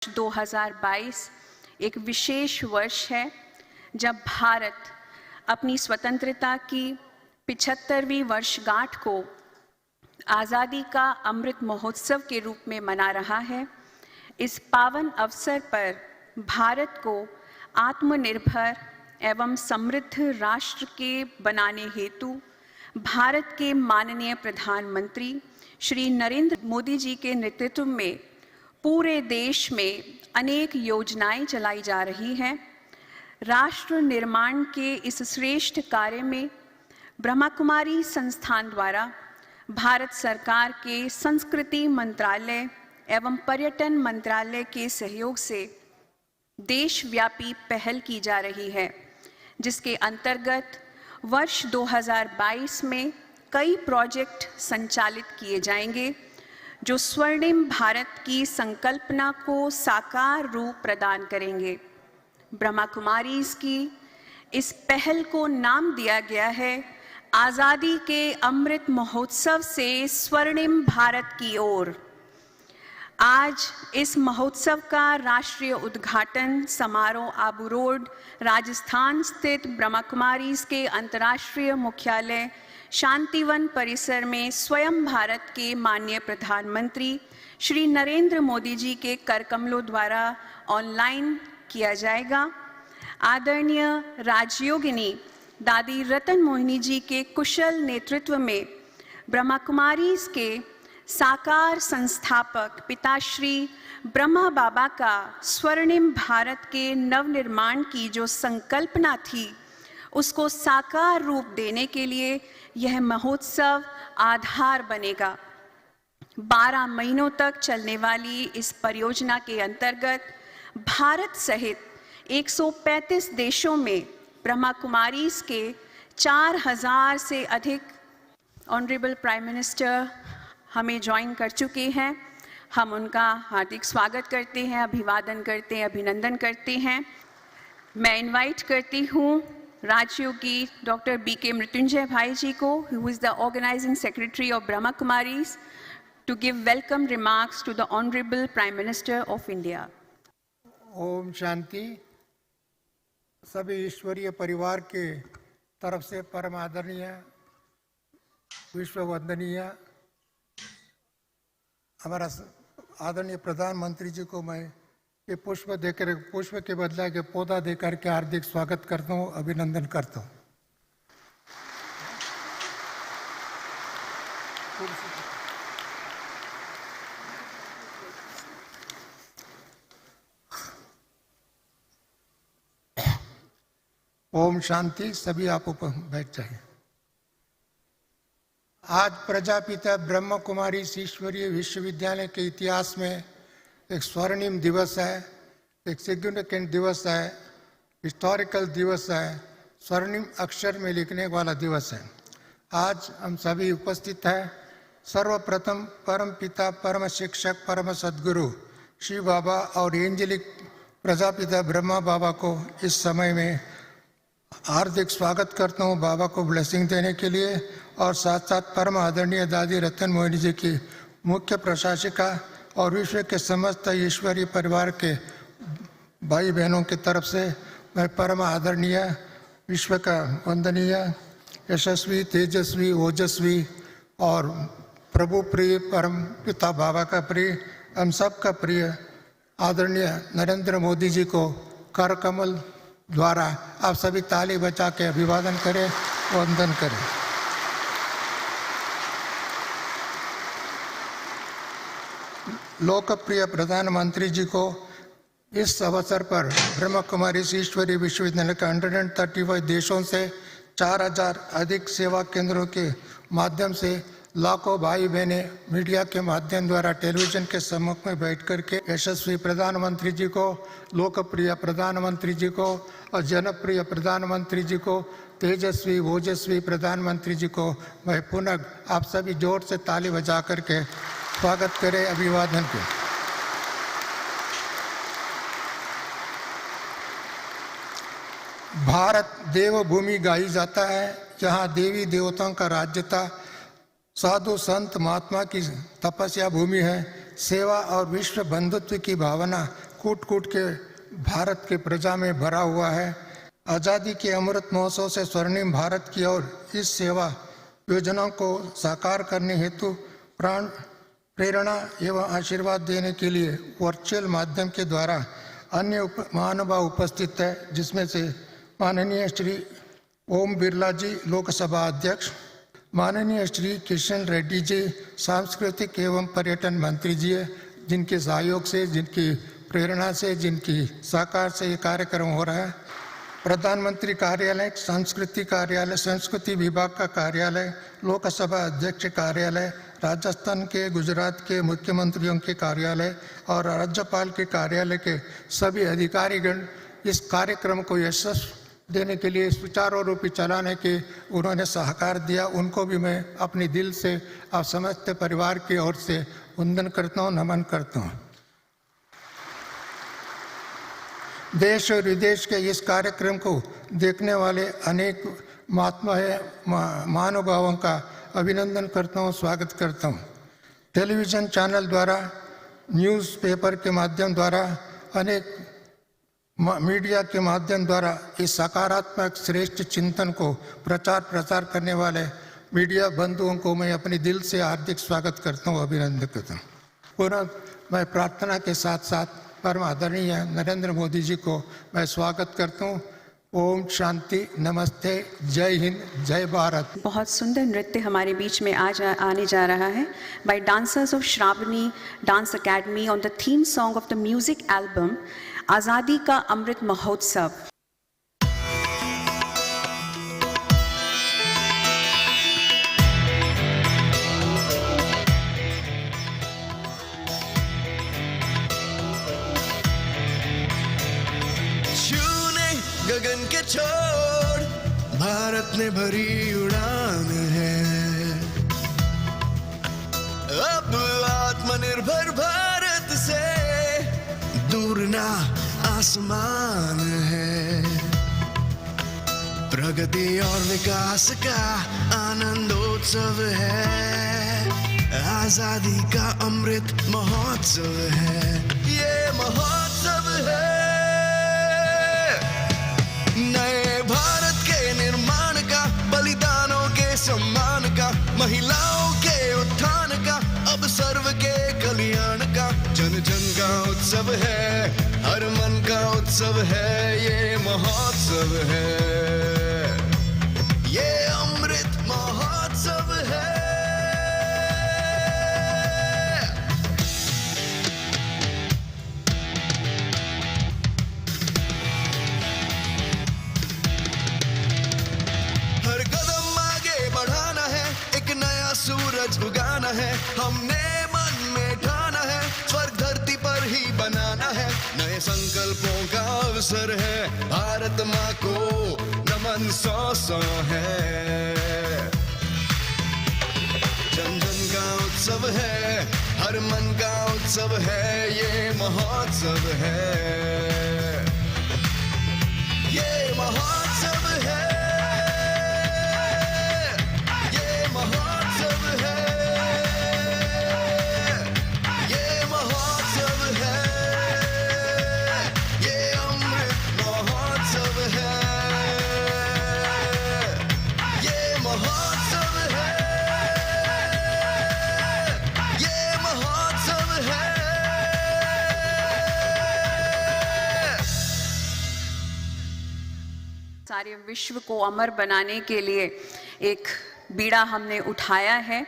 2022 एक विशेष वर्ष है जब भारत अपनी स्वतंत्रता की 75वीं वर्षगांठ को आज़ादी का अमृत महोत्सव के रूप में मना रहा है। इस पावन अवसर पर भारत को आत्मनिर्भर एवं समृद्ध राष्ट्र के बनाने हेतु भारत के माननीय प्रधानमंत्री श्री नरेंद्र मोदी जी के नेतृत्व में पूरे देश में अनेक योजनाएं चलाई जा रही हैं। राष्ट्र निर्माण के इस श्रेष्ठ कार्य में ब्रह्मा कुमारी संस्थान द्वारा भारत सरकार के संस्कृति मंत्रालय एवं पर्यटन मंत्रालय के सहयोग से देशव्यापी पहल की जा रही है, जिसके अंतर्गत वर्ष 2022 में कई प्रोजेक्ट संचालित किए जाएंगे जो स्वर्णिम भारत की संकल्पना को साकार रूप प्रदान करेंगे। ब्रह्मा कुमारीज़ की इस पहल को नाम दिया गया है आज़ादी के अमृत महोत्सव से स्वर्णिम भारत की ओर। आज इस महोत्सव का राष्ट्रीय उद्घाटन समारोह आबू रोड, राजस्थान स्थित ब्रह्मा कुमारीज़ के अंतर्राष्ट्रीय मुख्यालय शांतिवन परिसर में स्वयं भारत के माननीय प्रधानमंत्री श्री नरेंद्र मोदी जी के करकमलों द्वारा ऑनलाइन किया जाएगा। आदरणीय राजयोगिनी दादी रतन मोहिनी जी के कुशल नेतृत्व में ब्रह्मा कुमारीज़ के साकार संस्थापक पिताश्री ब्रह्मा बाबा का स्वर्णिम भारत के नवनिर्माण की जो संकल्पना थी, उसको साकार रूप देने के लिए यह महोत्सव आधार बनेगा। 12 महीनों तक चलने वाली इस परियोजना के अंतर्गत भारत सहित 135 देशों में ब्रह्मा कुमारीज़ के 4000 से अधिक ऑनरेबल प्राइम मिनिस्टर हमें ज्वाइन कर चुके हैं। हम उनका हार्दिक स्वागत करते हैं, अभिवादन करते हैं, अभिनंदन करते हैं। मैं इनवाइट करती हूँ राजयोगी डॉक्टर बीके मृत्युंजय भाई जी को, who is the organizing secretary of Brahma Kumaris, to give welcome remarks to the Honorable Prime Minister of India. Om Shanti. सभी ईश्वरीय परिवार के तरफ से परम आदरणीय विश्व वंदनीय हमारा आदरणीय प्रधानमंत्री जी को मैं ये पुष्प देकर, पुष्प के बदले के पौधा देकर के हार्दिक स्वागत करता हूँ, अभिनंदन करता हूँ। ओम शांति। सभी आप ऊपर बैठ जाइए। आज प्रजापिता ब्रह्म कुमारी ईश्वरीय विश्वविद्यालय के इतिहास में एक स्वर्णिम दिवस है, एक सिग्निफिकेंट दिवस है, हिस्टोरिकल दिवस है, स्वर्णिम अक्षर में लिखने वाला दिवस है। आज हम सभी उपस्थित हैं। सर्वप्रथम परम पिता, परम शिक्षक, परम सद्गुरु शिव बाबा और एंजेलिक प्रजापिता ब्रह्मा बाबा को इस समय में हार्दिक स्वागत करता हूँ, बाबा को ब्लेसिंग देने के लिए। और साथ साथ परम आदरणीय दादी रतन मोहिनी जी की मुख्य प्रशासिका और विश्व के समस्त ईश्वरीय परिवार के भाई बहनों की तरफ से मैं परम आदरणीय, विश्व का वंदनीय, यशस्वी, तेजस्वी, ओजस्वी और प्रभु प्रिय परम पिता बाबा का प्रिय, हम सब का प्रिय आदरणीय नरेंद्र मोदी जी को कर कमल द्वारा आप सभी ताली बजा के अभिवादन करें, वंदन करें। लोकप्रिय प्रधानमंत्री जी को इस अवसर पर ब्रह्मा कुमारी ईश्वरीय विश्वविद्यालय के 135 देशों से 4000 अधिक सेवा केंद्रों के माध्यम से लाखों भाई बहनें मीडिया के माध्यम द्वारा टेलीविजन के सम्मुख में बैठ कर के यशस्वी प्रधानमंत्री जी को, लोकप्रिय प्रधानमंत्री जी को और जनप्रिय प्रधानमंत्री जी को, तेजस्वी ओजस्वी प्रधानमंत्री जी को मैं पुनः आप सभी जोर से ताली बजा करके स्वागत करें, अभिवादन करें। भारत देवभूमि गाई जाता है, जहाँ देवी देवताओं का राज्य था। साधु संत महात्मा की तपस्या भूमि है। सेवा और विश्व बंधुत्व की भावना कूट कूट के भारत के प्रजा में भरा हुआ है। आज़ादी के अमृत महोत्सव से स्वर्णिम भारत की ओर इस सेवा योजना को साकार करने हेतु प्रेरणा एवं आशीर्वाद देने के लिए वर्चुअल माध्यम के द्वारा अन्य महानुभाव उपस्थित है, जिसमें से माननीय श्री ओम बिरला जी लोकसभा अध्यक्ष, माननीय श्री किशन रेड्डी जी सांस्कृतिक एवं पर्यटन मंत्री जी है, जिनके सहयोग से, जिनकी प्रेरणा से, जिनकी सहकार से ये कार्यक्रम हो रहा है। प्रधानमंत्री कार्यालय, संस्कृति विभाग का कार्यालय, लोकसभा अध्यक्ष कार्यालय, राजस्थान के, गुजरात के मुख्यमंत्रियों के कार्यालय और राज्यपाल के कार्यालय के सभी अधिकारीगण इस कार्यक्रम को यशस्वी देने के लिए, सुचारू रूप से चलाने के उन्होंने सहकार दिया। उनको भी मैं अपने दिल से और समस्त परिवार की ओर से वंदन करता हूँ, नमन करता हूँ। देश और विदेश के इस कार्यक्रम को देखने वाले अनेक महानुभावों का अभिनंदन करता हूँ, स्वागत करता हूँ। टेलीविज़न चैनल द्वारा, न्यूज़पेपर के माध्यम द्वारा, अनेक मीडिया के माध्यम द्वारा इस सकारात्मक श्रेष्ठ चिंतन को प्रचार करने वाले मीडिया बंधुओं को मैं अपने दिल से हार्दिक स्वागत करता हूँ, अभिनंदन करता हूँ। पुनः मैं प्रार्थना के साथ साथ परम आदरणीय नरेंद्र मोदी जी को मैं स्वागत करता हूँ। ओम शांति, नमस्ते, जय हिंद, जय भारत। बहुत सुंदर नृत्य हमारे बीच में आज आने जा रहा है by dancers of Shravani dance academy on the theme song of the music album Azadi Ka Amrit Mahotsav. गगन के छोड़ भारत ने भरी उड़ान है, अब आत्मनिर्भर भारत से दूर ना आसमान है। प्रगति और विकास का आनंदोत्सव है, आजादी का अमृत महोत्सव है, ये महोत्सव है। नए भारत के निर्माण का, बलिदानों के सम्मान का, महिलाओं के उत्थान का, अब सर्व के कल्याण का, जन जन का उत्सव है, हर मन का उत्सव है, ये महोत्सव है, ये अमृत महोत्सव है। सूरज उगाना है, हमने मन में ठाना है, स्वर्ग धरती पर ही बनाना है, नए संकल्पों का अवसर है, भारत माँ को नमन 100 है। जन जन का उत्सव है, हर मन का उत्सव है, ये महोत्सव है, ये महोत्सव है, ये महोत्सव है, ये महोत्सव है, ये अमृत महोत्सव है, ये महोत्सव है, ये महोत्सव है। सारे विश्व को अमर बनाने के लिए एक बीड़ा हमने उठाया है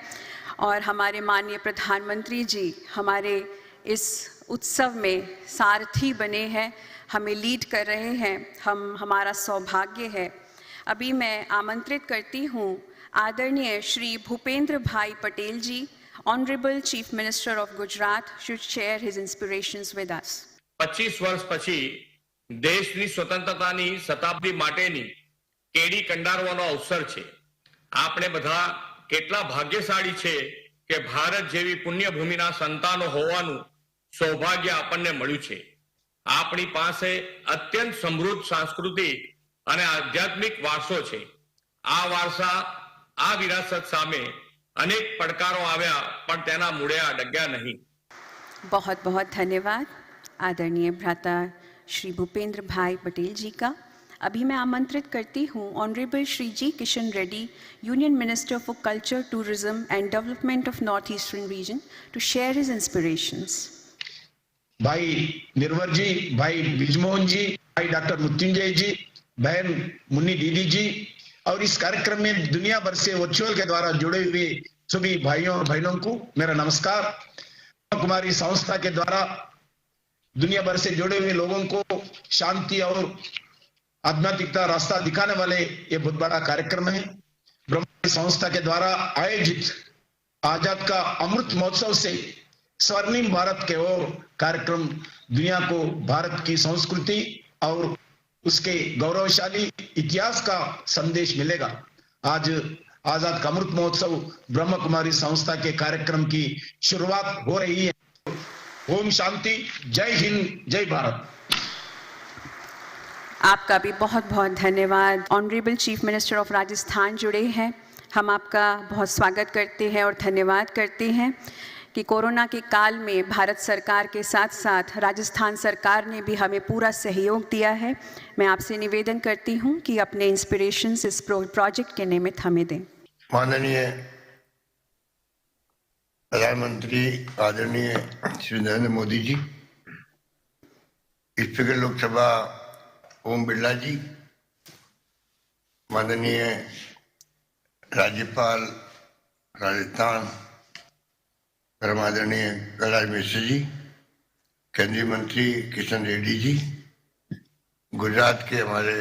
और हमारे माननीय प्रधानमंत्री जी हमारे इस उत्सव में सारथी बने हैं, हमें लीड कर रहे हैं, हमारा सौभाग्य है। अभी मैं आमंत्रित करती हूँ आदरणीय Shri Bhupendra Bhai Patel ji, honourable chief minister of Gujarat, should share his inspirations with us. 25 વર્ષ પછી દેશની સ્વતંત્રતાની શતાબ્દી માટેની કેડી કંડારવાનો અવસર છે। આપણે બધા કેટલા ભાગ્યશાળી છે કે ભારત જેવી પુણ્યભૂમિના સંતાનો હોવાનું સૌભાગ્ય આપણને મળ્યું છે। આપણી પાસે અત્યંત સમૃદ્ધ સાંસ્કૃતિક અને આધ્યાત્મિક વારસો છે। આ વારસા, આ વિરાસત સામે અનેક પડકારો આવ્યા પણ તેના મૂળે અડગ્યા નહીં। बहुत बहुत धन्यवाद। आदरणीय भ्राता श्री भूपेंद्र भाई पटेल जी का। अभी मैं आमंत्रित करती हूँ honourable Shri G Kishan Reddy, union minister for culture, tourism and development of north eastern region, to share his inspirations. भाई निर्वर जी, भाई बिजमोहन जी, भाई डॉक्टर मृत्युंजय जी, बहन मुन्नी दीदी जी, और इस कार्यक्रम में दुनिया भर से वर्चुअल के द्वारा जुड़े हुए सभी भाइयों और बहनों को मेरा नमस्कार। कुमारी संस्था के द्वारा दुनिया भर से जुड़े हुए लोगों को शांति और आध्यात्मिकता रास्ता दिखाने वाले ये बहुत बड़ा कार्यक्रम है। ब्रह्म संस्था के द्वारा आयोजित आजाद का अमृत महोत्सव से स्वर्णिम भारत के ओर कार्यक्रम दुनिया को भारत की संस्कृति और उसके गौरवशाली इतिहास का संदेश मिलेगा। आज आजाद का अमृत महोत्सव ब्रह्म कुमारी संस्था के कार्यक्रम की शुरुआत हो रही है। ओम शांति, जय हिंद, जय भारत। आपका भी बहुत बहुत धन्यवाद। Honourable chief minister of Rajasthan जुड़े हैं, हम आपका बहुत स्वागत करते हैं और धन्यवाद करते हैं कि कोरोना के काल में भारत सरकार के साथ साथ राजस्थान सरकार ने भी हमें पूरा सहयोग दिया है। मैं आपसे निवेदन करती हूं कि अपने इंस्पिरेशंस इस प्रोजेक्ट के निमित्त हमें दें। माननीय प्रधानमंत्री आदरणीय श्री नरेंद्र मोदी जी, स्पीकर लोकसभा ओम बिरला जी, माननीय राज्यपाल राजस्थान परम आदरणीय कलराज मिश्र जी, केंद्रीय मंत्री किशन रेड्डी जी, गुजरात के हमारे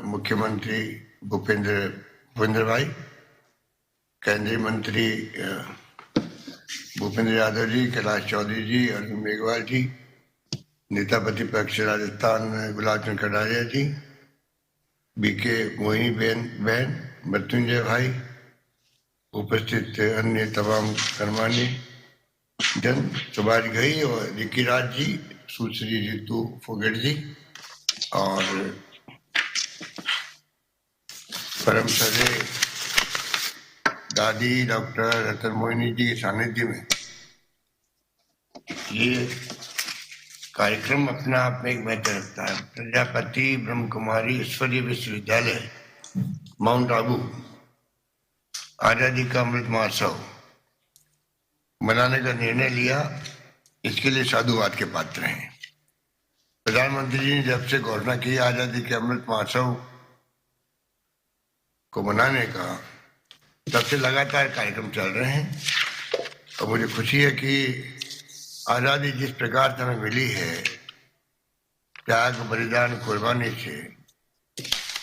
मुख्यमंत्री भूपेंद्र भाई, केंद्रीय मंत्री भूपेंद्र यादव जी, कैलाश चौधरी जी, अर्जुन मेघवाल जी, नेता प्रतिपक्ष राजस्थान गुलाब चंद कटारिया जी, बीके मोहिनी बहन, मृत्युंजय भाई, उपस्थित अन्य तमाम गणमान्य जन, सुभाष घई और रिकी राज जी, सुश्री रितु फोगट जी और परम सदे दादी डॉक्टर रतन मोहिनी जी के सानिध्य में ये कार्यक्रम अपना आप में एक महत्व रखता है। प्रजापति ब्रह्म कुमारी ईश्वरीय विश्वविद्यालय माउंट आबू आजादी का अमृत महोत्सव मनाने का निर्णय लिया, इसके लिए साधुवाद के पात्र हैं। प्रधानमंत्री जी ने जब से घोषणा की आजादी के अमृत महोत्सव को मनाने का, तब से लगातार कार्यक्रम चल रहे हैं और मुझे खुशी है कि आजादी जिस प्रकार से हमें मिली है, त्याग बलिदान कुर्बानी से,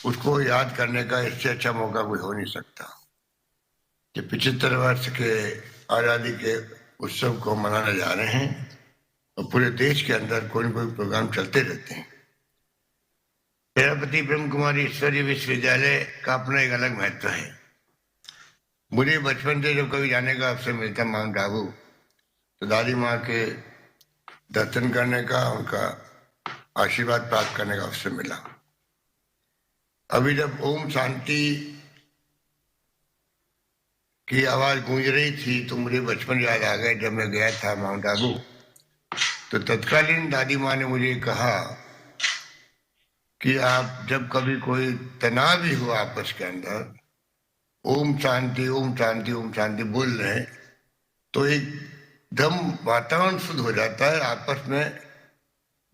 उसको याद करने का इससे अच्छा मौका कोई हो नहीं सकता। कि 75 वर्ष के आजादी के उत्सव को मनाने जा रहे हैं और पूरे देश के अंदर कोई न कोई प्रोग्राम चलते रहते हैं। प्रजापति ब्रह्म कुमारी ईश्वरीय विश्वविद्यालय का अपना एक अलग महत्व है। मुझे बचपन से जब कभी जाने का अवसर मिलता माउंट आबू, तो दादी माँ के दर्शन करने का, उनका आशीर्वाद प्राप्त करने का अवसर मिला। अभी जब ओम शांति की आवाज गूंज रही थी तो मुझे बचपन याद आ गया। जब मैं गया था माउंट आबू तो तत्कालीन दादी माँ ने मुझे कहा कि आप जब कभी कोई तनाव भी हो आपस के अंदर, ओम शांति ओम शांति ओम शांति बोल रहे हैं तो एकदम वातावरण शुद्ध हो जाता है, आपस में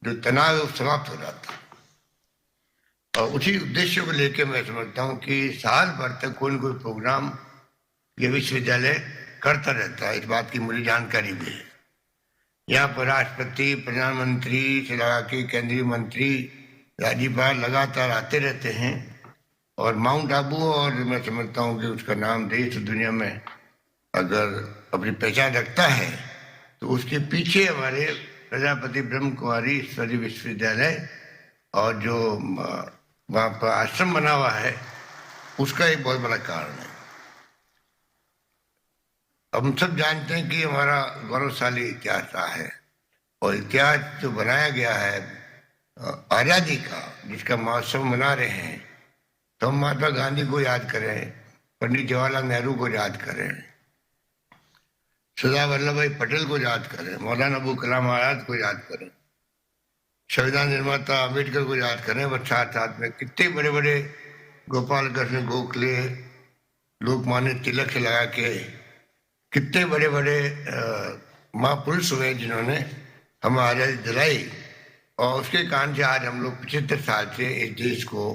जो तनाव है वो समाप्त हो जाता है। और उसी उद्देश्य को लेकर मैं समझता हूँ कि साल भर तक कोई न कोई प्रोग्राम ये विश्वविद्यालय करता रहता है। इस बात की मुझे जानकारी भी है। यहाँ पर राष्ट्रपति, प्रधानमंत्री से लगा के केंद्रीय मंत्री, राज्यपाल लगातार आते रहते हैं और माउंट आबू, और मैं समझता हूँ कि उसका नाम देश दुनिया में अगर अपनी पहचान रखता है तो उसके पीछे हमारे प्रजापति ब्रह्म कुमारी ईश्वरीय विश्वविद्यालय और जो वहाँ पर आश्रम बना हुआ है उसका एक बहुत बड़ा कारण है। हम सब जानते हैं कि हमारा गौरवशाली इतिहास रहा है और इतिहास जो बनाया गया है आज़ादी का, जिसका महोत्सव मना रहे हैं, तो हम महात्मा गांधी को याद करें, पंडित जवाहरलाल नेहरू को याद करें, सरदार वल्लभ भाई पटेल को याद करें, मौलाना अबुल कलाम आजाद को याद करें। संविधान निर्माता अम्बेडकर को याद करें, और साथ साथ में कितने बड़े बड़े गोपाल कृष्ण गोखले, लोकमान्य तिलक से लगा के कितने बड़े बड़े महापुरुष हुए जिन्होंने हमें आज़ादी दिलाई। और उसके कारण से आज हम लोग 75 साल से इस देश को,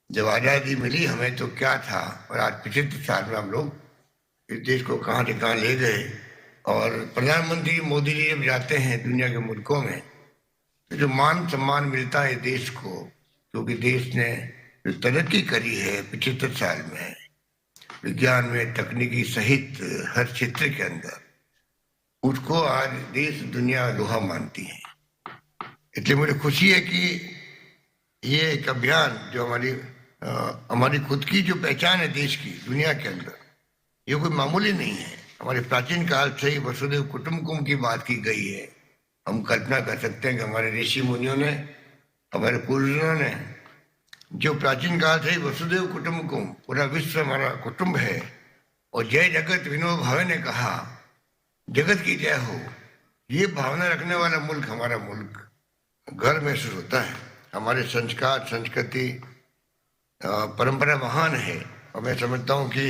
जब आज़ादी मिली हमें तो क्या था, और आज 75 साल में हम लोग इस देश को कहाँ से कहाँ ले गए। और प्रधानमंत्री मोदी जी जब जाते हैं दुनिया के मुल्कों में, तो जो मान सम्मान मिलता है देश को, क्योंकि देश ने जो तरक्की करी है 75 साल में, विज्ञान में, तकनीकी सहित हर क्षेत्र के अंदर, उसको आज देश दुनिया लोहा मानती है। इसलिए मुझे खुशी है कि ये एक अभियान जो हमारी खुद की जो पहचान है देश की दुनिया के अंदर, ये कोई मामूली नहीं है। हमारे प्राचीन काल से ही वसुदेव कुटुंबकम की बात की गई है। हम कल्पना कर सकते हैं कि हमारे ऋषि मुनियों ने, हमारे पूर्वजों ने, जो प्राचीन काल से ही वसुदेव कुटुंबकम, पूरा विश्व हमारा कुटुंब है, और जय जगत विनोद भावे ने कहा जगत की जय हो, ये भावना रखने वाला मुल्क हमारा मुल्क गर्व महसूस होता है। हमारे संस्कार, संस्कृति, परंपरा महान है, और मैं समझता हूँ कि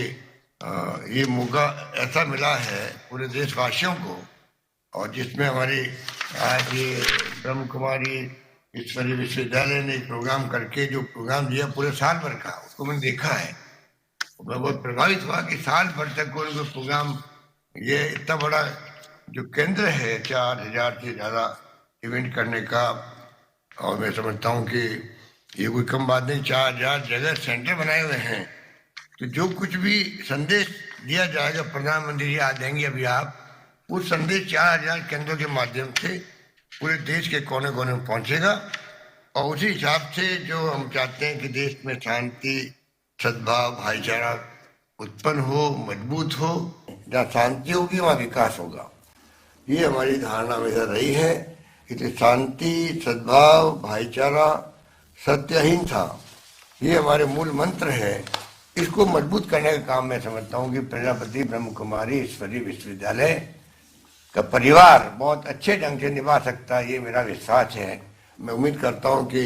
ये मौका ऐसा मिला है पूरे देशवासियों को, और जिसमें हमारी आज ये ब्रह्म कुमारी ईश्वरीय विश्वविद्यालय ने एक प्रोग्राम करके जो प्रोग्राम दिया पूरे साल भर का, उसको मैंने देखा है। मैं बहुत प्रभावित हुआ कि साल भर तक कोई प्रोग्राम, ये इतना बड़ा जो केंद्र है 4000 से ज़्यादा इवेंट करने का, और मैं समझता हूँ कि ये कोई कम बात नहीं। 4000 जगह सेंटर बनाए हुए हैं, तो जो कुछ भी संदेश दिया जाएगा, प्रधानमंत्री जी आ जाएंगे अभी, आप उस संदेश 4000 केंद्रों के माध्यम से पूरे देश के कोने कोने में पहुंचेगा। और उसी हिसाब से जो हम चाहते हैं कि देश में शांति, सद्भाव, भाईचारा उत्पन्न हो, मजबूत हो, जहाँ शांति होगी वहाँ विकास होगा, ये हमारी धारणा हमेशा रही है। इसलिए शांति, सद्भाव, भाईचारा, सत्य, अहिंसा, ये हमारे मूल मंत्र है। इसको मजबूत करने का काम मैं समझता हूँ कि प्रजापति ब्रह्म कुमारी ईश्वरीय विश्वविद्यालय का परिवार बहुत अच्छे ढंग से निभा सकता है, ये मेरा विश्वास है। मैं उम्मीद करता हूँ कि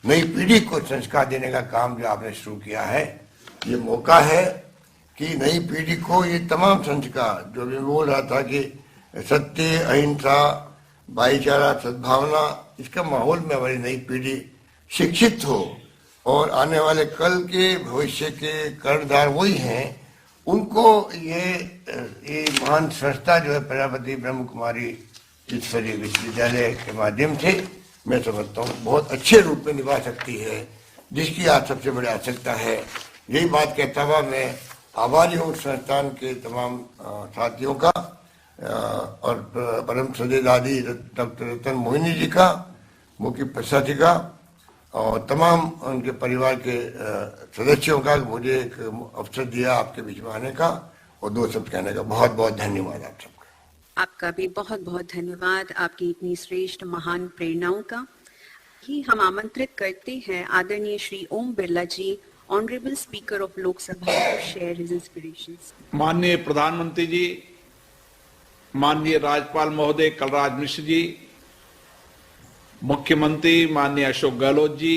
नई पीढ़ी को संस्कार देने का काम जो आपने शुरू किया है, ये मौका है कि नई पीढ़ी को ये तमाम संस्कार जो मैं बोल रहा था कि सत्य, अहिंसा, भाईचारा, सद्भावना, इसका माहौल में हमारी नई पीढ़ी शिक्षित हो, और आने वाले कल के भविष्य के कर्णधार वही हैं, उनको ये महान संस्था जो है प्रजापति ब्रह्म कुमारी ईश्वरीय विश्वविद्यालय के माध्यम से मैं समझता हूँ बहुत अच्छे रूप में निभा सकती है, जिसकी आज सबसे बड़ी आवश्यकता है। यही बात कहता हुआ मैं आभारी हूँ संस्थान के तमाम साथियों का, और परम श्रद्धेय दादी डॉक्टर रतन मोहिनी जी का, मुख्य प्रसाद जी का, और तमाम उनके परिवार के सदस्यों का मुझे एक अवसर दिया आपके बीच में आने का और दो शब्द कहने का। बहुत बहुत धन्यवाद आप सबका। आपका भी बहुत बहुत धन्यवाद, आपकी इतनी श्रेष्ठ महान प्रेरणाओं का। ही हम आमंत्रित करते हैं आदरणीय Shri Om Birla ji, honourable speaker of Lok Sabha, to share his inspirations. माननीय प्रधानमंत्री जी, माननीय राज्यपाल महोदय कलराज मिश्र जी, मुख्यमंत्री माननीय अशोक गहलोत जी,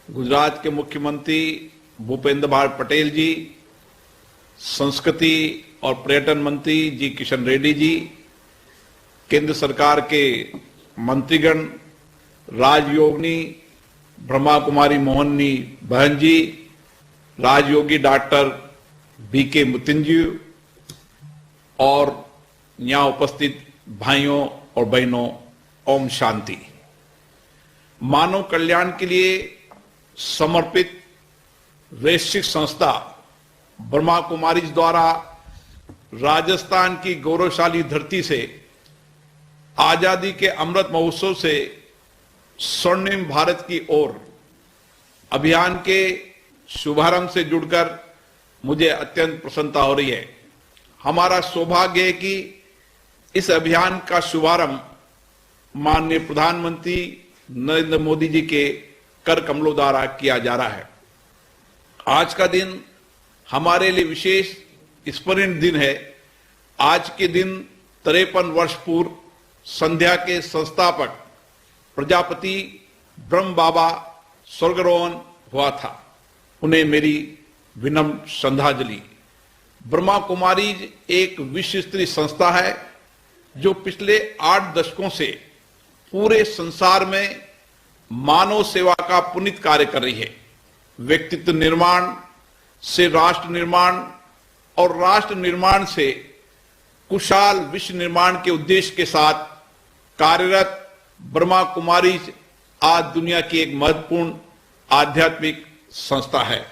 गुजरात के मुख्यमंत्री भूपेंद्र भाई पटेल जी, संस्कृति और पर्यटन मंत्री जी किशन रेड्डी जी, केंद्र सरकार के मंत्रीगण, राजयोगिनी ब्रह्मा कुमारी मोहनी बहन जी, राजयोगी डॉक्टर बीके मुतिन जी, और यहाँ उपस्थित भाइयों और बहनों, ओम शांति। मानव कल्याण के लिए समर्पित वैश्विक संस्था ब्रह्मा कुमारी द्वारा राजस्थान की गौरवशाली धरती से आजादी के अमृत महोत्सव से स्वर्णिम भारत की ओर अभियान के शुभारंभ से जुड़कर मुझे अत्यंत प्रसन्नता हो रही है। हमारा सौभाग्य है कि इस अभियान का शुभारंभ माननीय प्रधानमंत्री नरेंद्र मोदी जी के कर कमलों द्वारा किया जा रहा है। आज का दिन हमारे लिए विशेष स्मरणीय दिन है। आज के दिन 53 वर्ष पूर्व संध्या के संस्थापक प्रजापति ब्रह्म बाबा स्वर्गारोहण हुआ था। उन्हें मेरी विनम्र श्रद्धांजलि। ब्रह्मा कुमारी एक विश्व स्तरीय संस्था है जो पिछले 8 दशकों से पूरे संसार में मानव सेवा का पुनीत कार्य कर रही है। व्यक्तित्व निर्माण से राष्ट्र निर्माण और राष्ट्र निर्माण से कुशल विश्व निर्माण के उद्देश्य के साथ कार्यरत ब्रह्मा कुमारी आज दुनिया की एक महत्वपूर्ण आध्यात्मिक संस्था है।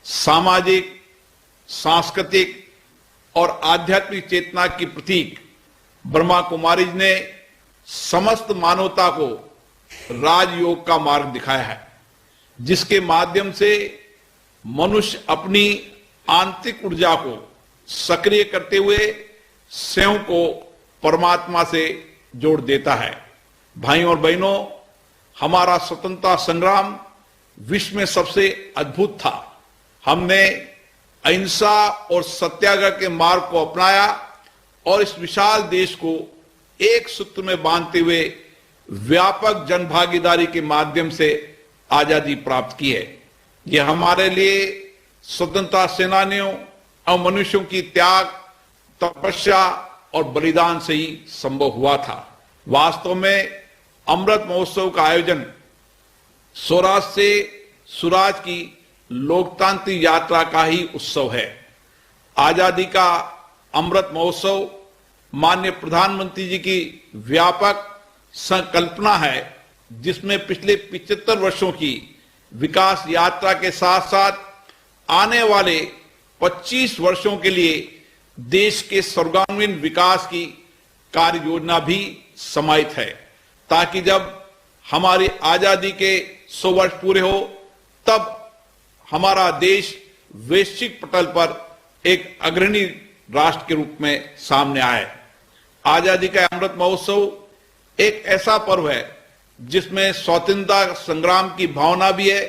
सामाजिक, सांस्कृतिक और आध्यात्मिक चेतना की प्रतीक ब्रह्मा कुमारी ने समस्त मानवता को राजयोग का मार्ग दिखाया है, जिसके माध्यम से मनुष्य अपनी आंतरिक ऊर्जा को सक्रिय करते हुए स्वयं को परमात्मा से जोड़ देता है। भाइयों और बहनों, हमारा स्वतंत्रता संग्राम विश्व में सबसे अद्भुत था। हमने अहिंसा और सत्याग्रह के मार्ग को अपनाया और इस विशाल देश को एक सूत्र में बांधते हुए व्यापक जनभागीदारी के माध्यम से आजादी प्राप्त की है। यह हमारे लिए स्वतंत्रता सेनानियों और मनुष्यों की त्याग, तपस्या और बलिदान से ही संभव हुआ था। वास्तव में अमृत महोत्सव का आयोजन स्वराज से सुराज की लोकतांत्रिक यात्रा का ही उत्सव है। आजादी का अमृत महोत्सव माननीय प्रधानमंत्री जी की व्यापक संकल्पना है, जिसमें पिछले 75 वर्षों की विकास यात्रा के साथ साथ आने वाले 25 वर्षों के लिए देश के सर्वांगीण विकास की कार्य योजना भी समाहित है, ताकि जब हमारी आजादी के 100 वर्ष पूरे हो तब हमारा देश वैश्विक पटल पर एक अग्रणी राष्ट्र के रूप में सामने आए। आजादी का अमृत महोत्सव एक ऐसा पर्व है जिसमें स्वतंत्रता संग्राम की भावना भी है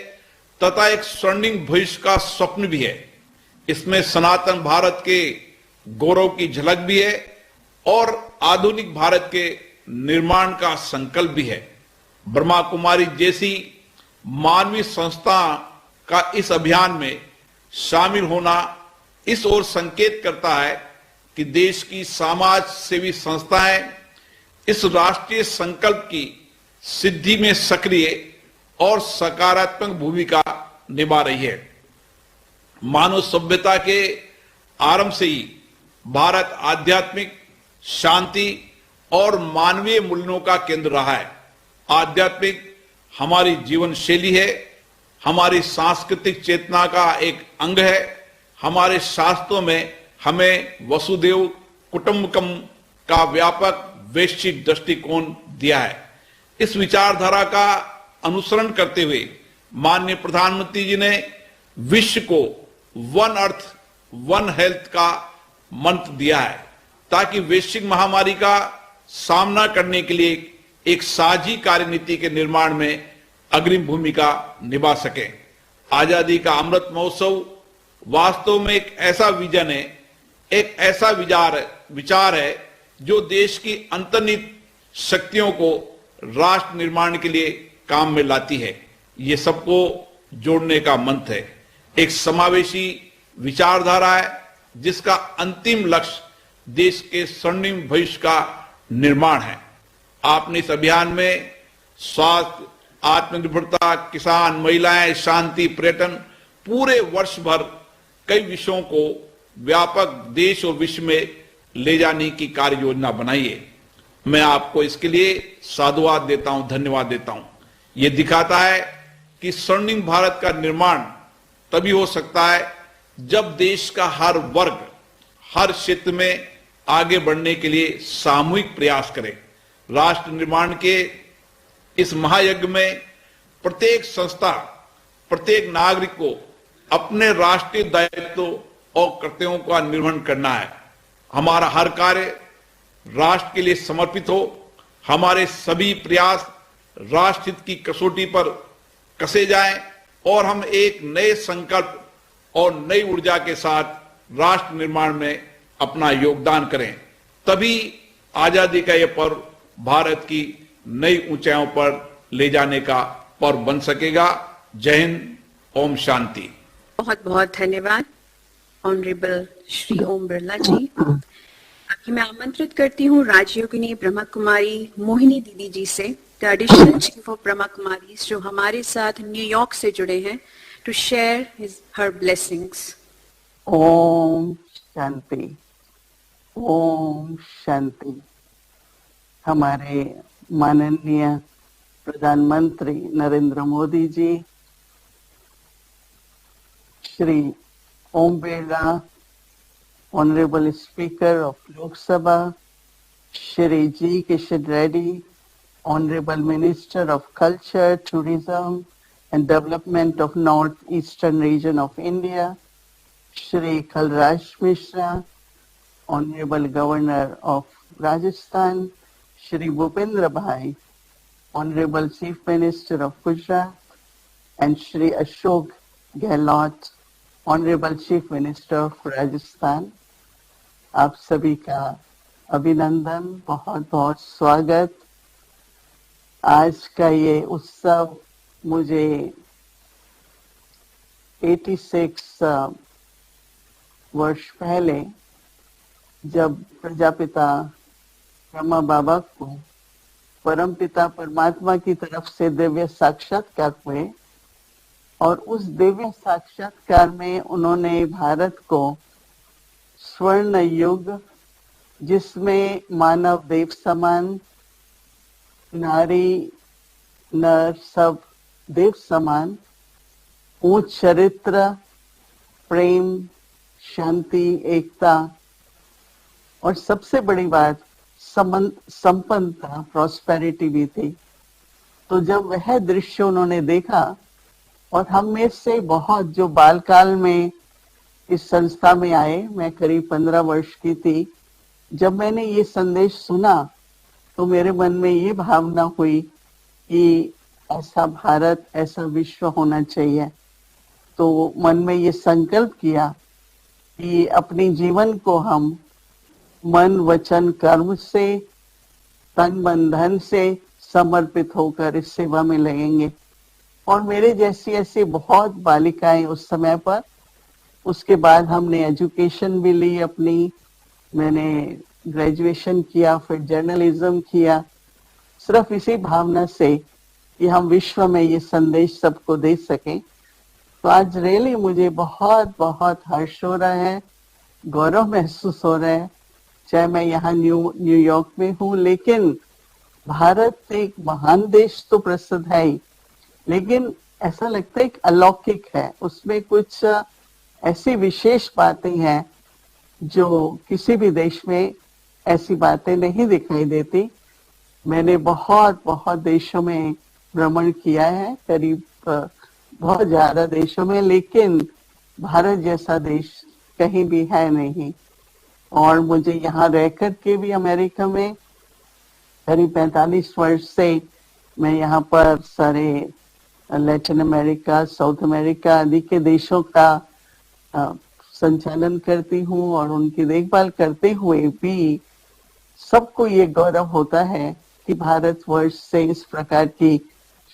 तथा एक स्वर्णिम भविष्य का स्वप्न भी है। इसमें सनातन भारत के गौरव की झलक भी है और आधुनिक भारत के निर्माण का संकल्प भी है। ब्रह्मा कुमारी जैसी मानवीय संस्था का इस अभियान में शामिल होना इस ओर संकेत करता है कि देश की समाज सेवी संस्थाएं इस राष्ट्रीय संकल्प की सिद्धि में सक्रिय और सकारात्मक भूमिका निभा रही है। मानव सभ्यता के आरंभ से ही भारत आध्यात्मिक शांति और मानवीय मूल्यों का केंद्र रहा है। आध्यात्मिक हमारी जीवन शैली है, हमारी सांस्कृतिक चेतना का एक अंग है। हमारे शास्त्रों में हमें वसुदेव कुटुंबकम का व्यापक वैश्विक दृष्टिकोण दिया है। इस विचारधारा का अनुसरण करते हुए माननीय प्रधानमंत्री जी ने विश्व को वन अर्थ वन हेल्थ का मंत्र दिया है, ताकि वैश्विक महामारी का सामना करने के लिए एक साझी कार्यनीति के निर्माण में अग्रिम भूमिका निभा सके। आजादी का अमृत महोत्सव वास्तव में एक ऐसा विजन है, एक ऐसा विचार है जो देश की अंतर्निहित शक्तियों को राष्ट्र निर्माण के लिए काम में लाती है। ये सबको जोड़ने का मंत्र है, एक समावेशी विचारधारा है जिसका अंतिम लक्ष्य देश के स्वर्णिम भविष्य का निर्माण है। आपने इस अभियान में स्वास्थ्य, आत्मनिर्भरता, किसान, महिलाएं, शांति, पर्यटन पूरे वर्ष भर कई विषयों को व्यापक देश और विश्व में ले जाने की कार्य योजना बनाई है। मैं आपको इसके लिए साधुवाद देता हूं, धन्यवाद देता हूं। यह दिखाता है कि स्वर्णिम भारत का निर्माण तभी हो सकता है जब देश का हर वर्ग हर क्षेत्र में आगे बढ़ने के लिए सामूहिक प्रयास करे। राष्ट्र निर्माण के इस महायज्ञ में प्रत्येक संस्था, प्रत्येक नागरिक को अपने राष्ट्रीय दायित्व और कर्तव्यों का निर्वहन करना है। हमारा हर कार्य राष्ट्र के लिए समर्पित हो। हमारे सभी प्रयास राष्ट्र हित की कसौटी पर कसे जाएं और हम एक नए संकल्प और नई ऊर्जा के साथ राष्ट्र निर्माण में अपना योगदान करें। तभी आजादी का यह पर्व भारत की नई ऊंचाइयों पर ले जाने का पर्व बन सकेगा। जय हिंद, ओम शांति। बहुत बहुत धन्यवाद ऑनरेबल श्री ओम बिरला जी। अभी मैं आमंत्रित करती हूँ राजयोगिनी ब्रह्मा कुमारी मोहिनी दीदी जी से, the additional chief of Brahma Kumari, जो हमारे साथ न्यूयॉर्क से जुड़े हैं, टू शेयर हर ब्लेसिंग्स। ओम शांति, ओम शांति। हमारे माननीय प्रधानमंत्री Narendra Modi ji, Shri Om Birla, honourable speaker of Lok Sabha, Shri G Kishan Reddy, honourable minister of culture, tourism and development of north eastern region of India, Shri Kalraj Mishra, honourable governor of Rajasthan, Shri Bhupendra Bhai, honourable chief minister of Gujarat, and Shri Ashok Gehlot, honourable chief minister of Rajasthan. आप सभी का अभिनंदन, बहुत बहुत स्वागत। आज का ये उत्सव मुझे 86 वर्ष पहले, जब प्रजापिता ब्रह्मा बाबा को परमपिता परमात्मा की तरफ से दिव्य साक्षात्कार हुए, और उस दिव्य साक्षात्कार में उन्होंने भारत को स्वर्ण युग, जिसमें मानव देव समान, नारी नर सब देव समान, उच्च चरित्र, प्रेम, शांति, एकता, और सबसे बड़ी बात संपन्नता, प्रॉस्पेरिटी भी थी। तो जब वह दृश्य उन्होंने देखा, और हम में से बहुत जो बालकाल में इस संस्था में आए, मैं करीब 15 वर्ष की थी, जब मैंने ये संदेश सुना तो मेरे मन में ये भावना हुई कि ऐसा भारत, ऐसा विश्व होना चाहिए। तो मन में ये संकल्प किया कि अपने जीवन को हम मन वचन कर्म से, तन मन धन से समर्पित होकर इस सेवा में लगेंगे। और मेरे जैसी ऐसी बहुत बालिकाएं उस समय पर, उसके बाद हमने एजुकेशन भी ली अपनी, मैंने ग्रेजुएशन किया, फिर जर्नलिज्म किया, सिर्फ इसी भावना से कि हम विश्व में ये संदेश सबको दे सकें। तो आज रियली मुझे बहुत बहुत हर्ष हो रहा है, गौरव महसूस हो रहा है, चाहे मैं यहाँ न्यूयॉर्क में हूँ, लेकिन भारत एक महान देश तो प्रसिद्ध है ही, लेकिन ऐसा लगता है एक अलौकिक है। उसमें कुछ ऐसी विशेष बातें हैं जो किसी भी देश में ऐसी बातें नहीं दिखाई देती। मैंने बहुत बहुत देशों में भ्रमण किया है, करीब बहुत ज्यादा देशों में, लेकिन भारत जैसा देश कहीं भी है नहीं। और मुझे यहाँ रह कर के भी अमेरिका में करीब 45 वर्ष से मैं यहाँ पर सारे लैटिन अमेरिका, साउथ अमेरिका आदि के देशों का संचालन करती हूँ, और उनकी देखभाल करते हुए भी सबको ये गौरव होता है कि भारतवर्ष से इस प्रकार की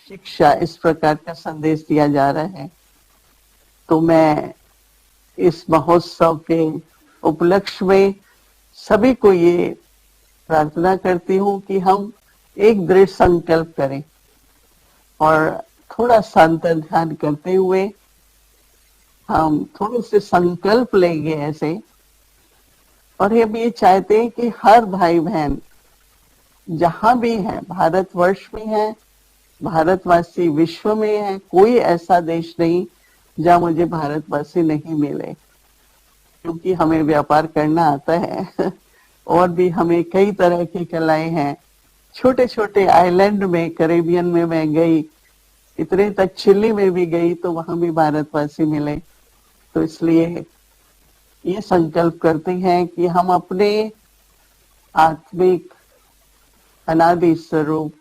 शिक्षा, इस प्रकार का संदेश दिया जा रहा है। तो मैं इस महोत्सव के उपलक्ष्य में सभी को ये प्रार्थना करती हूँ कि हम एक दृढ़ संकल्प करें, और थोड़ा सा अंतर ध्यान करते हुए हम थोड़े से संकल्प लेंगे ऐसे। और हम ये चाहते हैं कि हर भाई बहन जहां भी है, भारतवर्ष में है, भारतवासी विश्व में है, कोई ऐसा देश नहीं जहां मुझे भारतवासी नहीं मिले, क्योंकि हमें व्यापार करना आता है और भी हमें कई तरह की कलाएं हैं। छोटे छोटे आइलैंड में, कैरेबियन में मैं गई, इतने तक चिली में भी गई, तो वहां भी भारतवासी मिले। तो इसलिए ये संकल्प करते हैं कि हम अपने आत्मिक अनादि स्वरूप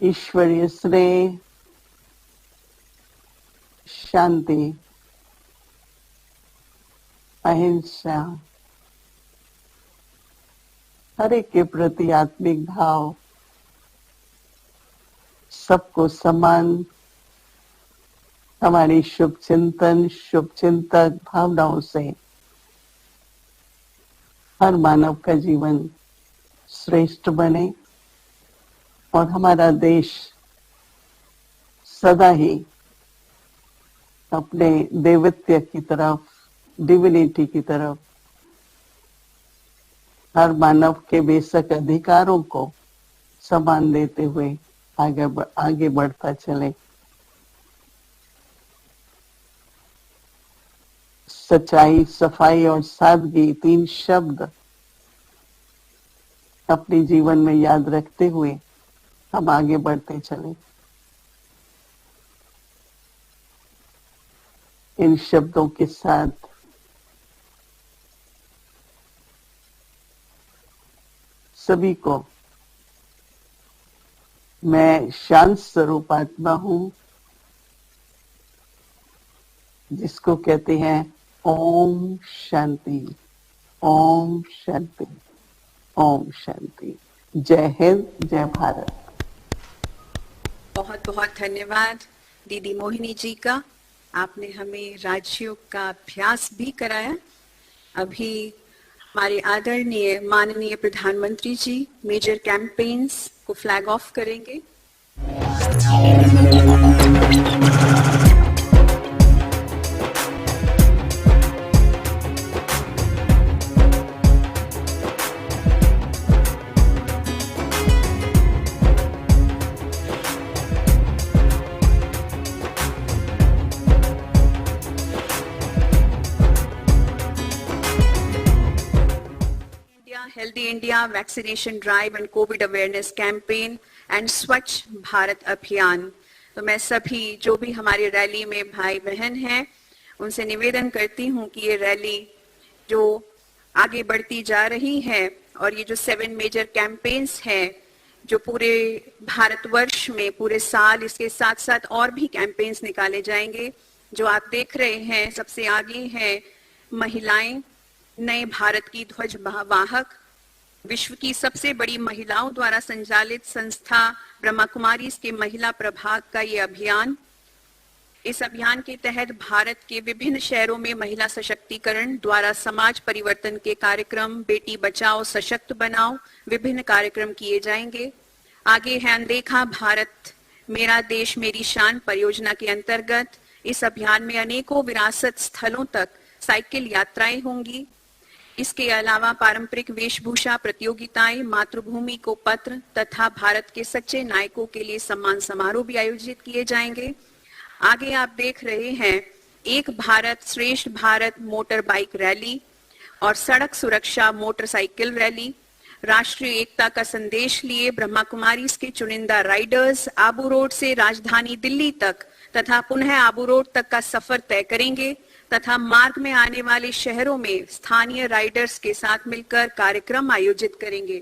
ईश्वरीय स्नेह, शांति, अहिंसा, हर एक के प्रति आत्मिक भाव, सबको समान, हमारी शुभ चिंतन, शुभ चिंतक भावनाओं से हर मानव का जीवन श्रेष्ठ बने और हमारा देश सदा ही अपने देवत्व की तरफ, डिविनिटी की तरफ, हर मानव के बेशक अधिकारों को सम्मान देते हुए आगे बढ़ता चले। सच्चाई, सफाई और सादगी, 3 शब्द अपने जीवन में याद रखते हुए हम आगे बढ़ते चले। इन शब्दों के साथ सभी को मैं शांत स्वरूप आत्मा हूं, जिसको कहते हैं ओम शांति, ओम शांति, ओम शांति। जय हिंद, जय भारत। बहुत बहुत धन्यवाद दीदी मोहिनी जी का। आपने हमें राजयोग का अभ्यास भी कराया। अभी हमारे आदरणीय माननीय प्रधानमंत्री जी मेजर कैंपेन्स को फ्लैग ऑफ करेंगे। Healthy India Vaccination Drive and COVID Awareness Campaign and स्वच्छ भारत अभियान। तो मैं सभी जो भी हमारी रैली में भाई बहन हैं उनसे निवेदन करती हूँ कि ये रैली जो आगे बढ़ती जा रही है और ये जो 7 मेजर कैंपेन्स हैं जो पूरे भारतवर्ष में पूरे साल, इसके साथ साथ और भी कैंपेन्स निकाले जाएंगे। जो आप देख रहे हैं सबसे आगे हैं महिलाएं नए भारत की ध्वज वाहक। विश्व की सबसे बड़ी महिलाओं द्वारा संचालित संस्था ब्रह्मा कुमारी के महिला प्रभाग का ये अभियान, इस अभियान के तहत भारत के विभिन्न शहरों में महिला सशक्तिकरण द्वारा समाज परिवर्तन के कार्यक्रम, बेटी बचाओ सशक्त बनाओ, विभिन्न कार्यक्रम किए जाएंगे। आगे है अनदेखा भारत मेरा देश मेरी शान परियोजना के अंतर्गत इस अभियान में अनेकों विरासत स्थलों तक साइकिल यात्राएं होंगी। इसके अलावा पारंपरिक वेशभूषा प्रतियोगिताएं, मातृभूमि को पत्र तथा भारत के सच्चे नायकों के लिए सम्मान समारोह भी आयोजित किए जाएंगे। आगे आप देख रहे हैं एक भारत श्रेष्ठ भारत मोटर बाइक रैली और सड़क सुरक्षा मोटरसाइकिल रैली। राष्ट्रीय एकता का संदेश लिए ब्रह्मा कुमारी के चुनिंदा राइडर्स आबू रोड से राजधानी दिल्ली तक तथा पुनः आबू रोड तक का सफर तय करेंगे तथा मार्ग में आने वाले शहरों में स्थानीय राइडर्स के साथ मिलकर कार्यक्रम आयोजित करेंगे।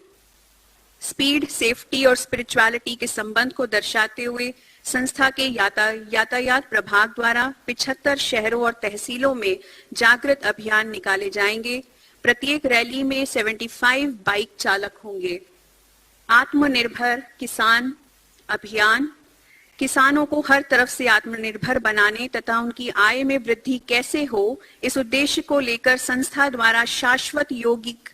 स्पीड, सेफ्टी और स्पिरिचुअलिटी के संबंध को दर्शाते हुए संस्था के यातायात प्रभाग द्वारा 75 शहरों और तहसीलों में जागृत अभियान निकाले जाएंगे। प्रत्येक रैली में 75 बाइक चालक होंगे। आत्मनिर्भर किसान अभियान, किसानों को हर तरफ से आत्मनिर्भर बनाने तथा उनकी आय में वृद्धि कैसे हो, इस उद्देश्य को लेकर संस्था द्वारा शाश्वत यौगिक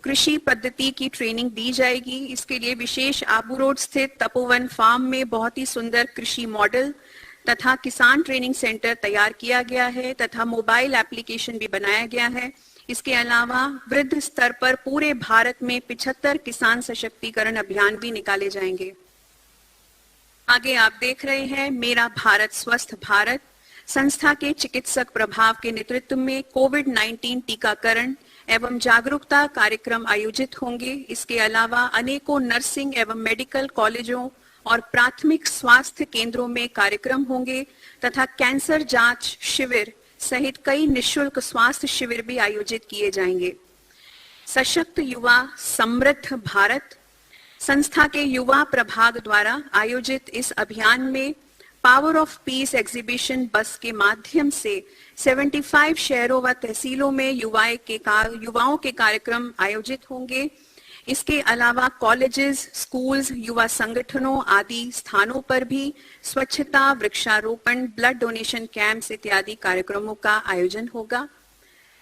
कृषि पद्धति की ट्रेनिंग दी जाएगी। इसके लिए विशेष आबू रोड स्थित तपोवन फार्म में बहुत ही सुंदर कृषि मॉडल तथा किसान ट्रेनिंग सेंटर तैयार किया गया है तथा मोबाइल एप्लीकेशन भी बनाया गया है। इसके अलावा वृद्ध स्तर पर पूरे भारत में 75 किसान सशक्तिकरण अभियान भी निकाले जाएंगे। आगे आप देख रहे हैं मेरा भारत स्वस्थ भारत। संस्था के चिकित्सक प्रभाव के नेतृत्व में कोविड-19 टीकाकरण एवं जागरूकता कार्यक्रम आयोजित होंगे। इसके अलावा अनेकों नर्सिंग एवं मेडिकल कॉलेजों और प्राथमिक स्वास्थ्य केंद्रों में कार्यक्रम होंगे तथा कैंसर जांच शिविर सहित कई निःशुल्क स्वास्थ्य शिविर भी आयोजित किए जाएंगे। सशक्त युवा समृद्ध भारत, संस्था के युवा प्रभाग द्वारा आयोजित इस अभियान में पावर ऑफ पीस एग्जीबिशन बस के माध्यम से 75 शहरों व तहसीलों में युवाओं के कार्यक्रम आयोजित होंगे। इसके अलावा कॉलेजेस, स्कूल्स, युवा संगठनों आदि स्थानों पर भी स्वच्छता, वृक्षारोपण, ब्लड डोनेशन कैंप्स इत्यादि कार्यक्रमों का आयोजन होगा।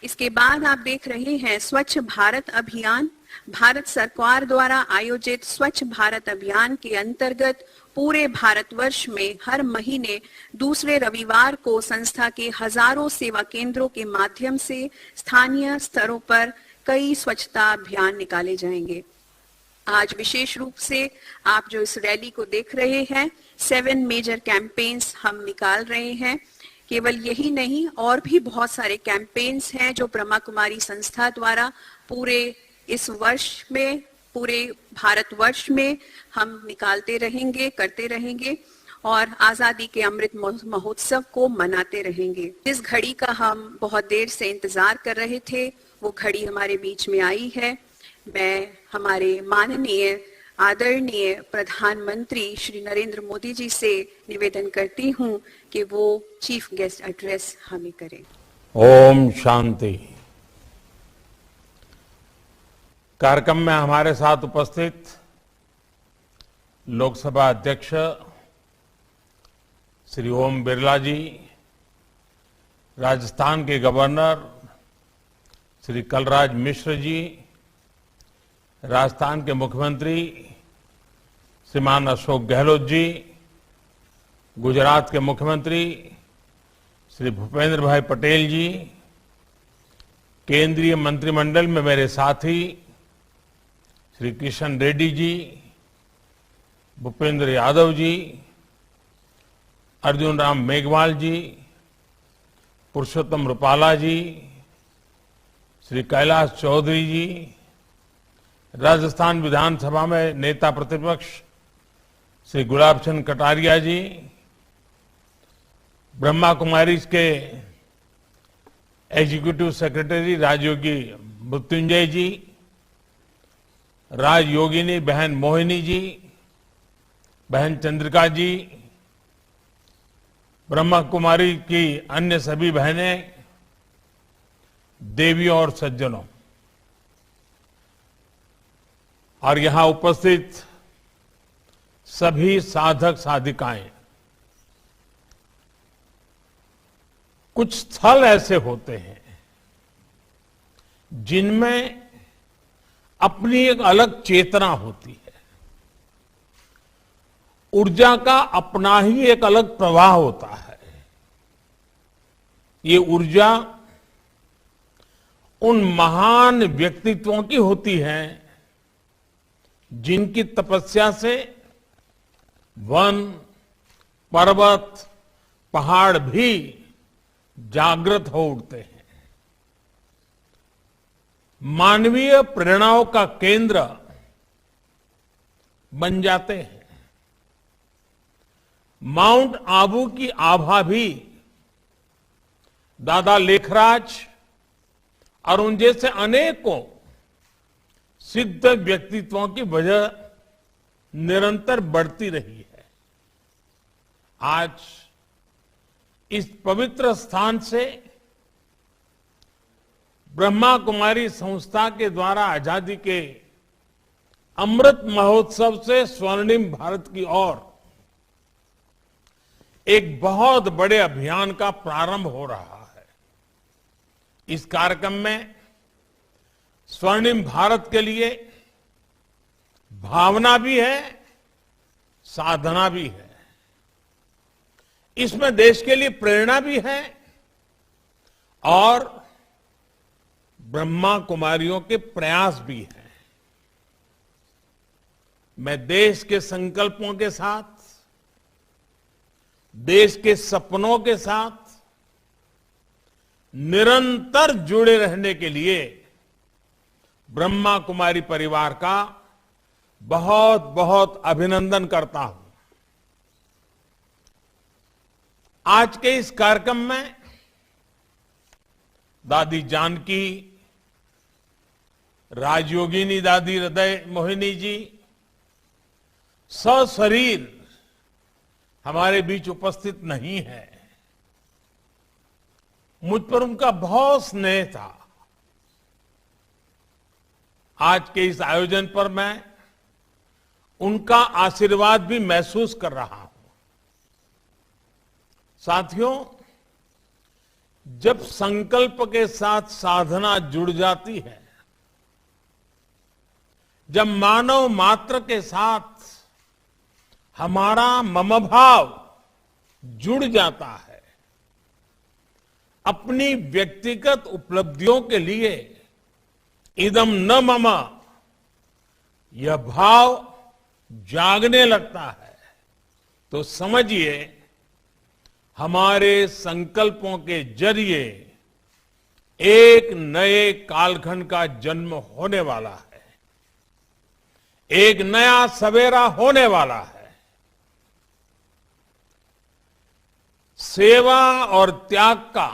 इसके बाद आप देख रहे हैं स्वच्छ भारत अभियान। भारत सरकार द्वारा आयोजित स्वच्छ भारत अभियान के अंतर्गत पूरे भारतवर्ष में हर महीने दूसरे रविवार को संस्था के हजारों सेवा केंद्रों के माध्यम से स्थानीय स्तरों पर कई स्वच्छता अभियान निकाले जाएंगे। आज विशेष रूप से आप जो इस रैली को देख रहे हैं, 7 मेजर कैंपेन्स हम निकाल रहे हैं। केवल यही नहीं, और भी बहुत सारे कैंपेन्स हैं जो ब्रह्मा कुमारी संस्था द्वारा पूरे इस वर्ष में, पूरे भारतवर्ष में हम निकालते रहेंगे, करते रहेंगे और आजादी के अमृत महोत्सव को मनाते रहेंगे। जिस घड़ी का हम बहुत देर से इंतजार कर रहे थे, वो घड़ी हमारे बीच में आई है। मैं हमारे माननीय आदरणीय प्रधानमंत्री श्री नरेंद्र मोदी जी से निवेदन करती हूं कि वो चीफ गेस्ट एड्रेस हमें करें। ओम शांति। कार्यक्रम में हमारे साथ उपस्थित लोकसभा अध्यक्ष श्री ओम बिरला जी, राजस्थान के गवर्नर श्री कलराज मिश्र जी, राजस्थान के मुख्यमंत्री श्रीमान अशोक गहलोत जी, गुजरात के मुख्यमंत्री श्री भूपेंद्र भाई पटेल जी, केंद्रीय मंत्रिमंडल में मेरे साथी श्री किशन रेड्डी जी, भूपेंद्र यादव जी, अर्जुन राम मेघवाल जी, पुरुषोत्तम रूपाला जी, श्री कैलाश चौधरी जी, राजस्थान विधानसभा में नेता प्रतिपक्ष श्री गुलाब चंद कटारिया जी, ब्रह्मा कुमारी के एग्जीक्यूटिव सेक्रेटरी राजयोगी मृत्युंजय जी, राजयोगिनी बहन मोहिनी जी, बहन चंद्रिका जी, ब्रह्मा कुमारी की अन्य सभी बहनें, देवियों और सज्जनों, और यहां उपस्थित सभी साधक साधिकाएं। कुछ स्थल ऐसे होते हैं जिनमें अपनी एक अलग चेतना होती है, ऊर्जा का अपना ही एक अलग प्रवाह होता है। ये ऊर्जा उन महान व्यक्तित्वों की होती है जिनकी तपस्या से वन, पर्वत, पहाड़ भी जागृत हो उठते हैं। मानवीय प्रेरणाओं का केंद्र बन जाते हैं। माउंट आबू की आभा भी दादा लेखराज और उन जैसे अनेकों सिद्ध व्यक्तित्वों की वजह निरंतर बढ़ती रही है। आज इस पवित्र स्थान से ब्रह्मा कुमारी संस्था के द्वारा आजादी के अमृत महोत्सव से स्वर्णिम भारत की ओर एक बहुत बड़े अभियान का प्रारंभ हो रहा है। इस कार्यक्रम में स्वर्णिम भारत के लिए भावना भी है, साधना भी है। इसमें देश के लिए प्रेरणा भी है और ब्रह्मा कुमारियों के प्रयास भी हैं। मैं देश के संकल्पों के साथ, देश के सपनों के साथ निरंतर जुड़े रहने के लिए ब्रह्मा कुमारी परिवार का बहुत बहुत अभिनंदन करता हूं। आज के इस कार्यक्रम में दादी जानकी, राजयोगिनी दादी हृदय मोहिनी जी सशरीर हमारे बीच उपस्थित नहीं है। मुझ पर उनका बहुत स्नेह था। आज के इस आयोजन पर मैं उनका आशीर्वाद भी महसूस कर रहा हूं। साथियों, जब संकल्प के साथ साधना जुड़ जाती है, जब मानव मात्र के साथ हमारा ममभाव जुड़ जाता है, अपनी व्यक्तिगत उपलब्धियों के लिए इदम न मम यह भाव जागने लगता है, तो समझिए हमारे संकल्पों के जरिए एक नए कालखंड का जन्म होने वाला है, एक नया सवेरा होने वाला है। सेवा और त्याग का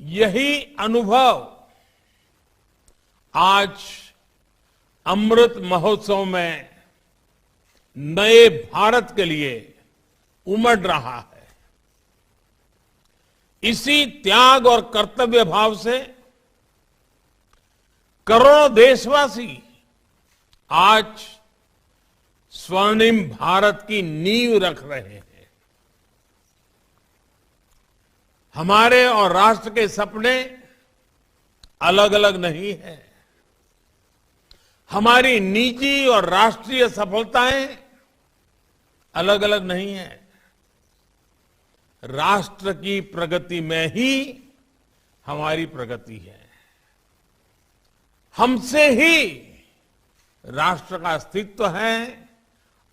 यही अनुभव आज अमृत महोत्सव में नए भारत के लिए उमड़ रहा है। इसी त्याग और कर्तव्य भाव से करोड़ों देशवासी आज स्वर्णिम भारत की नींव रख रहे हैं। हमारे और राष्ट्र के सपने अलग अलग नहीं है। हमारी निजी और राष्ट्रीय सफलताएं अलग अलग नहीं है। राष्ट्र की प्रगति में ही हमारी प्रगति है। हमसे ही राष्ट्र का अस्तित्व है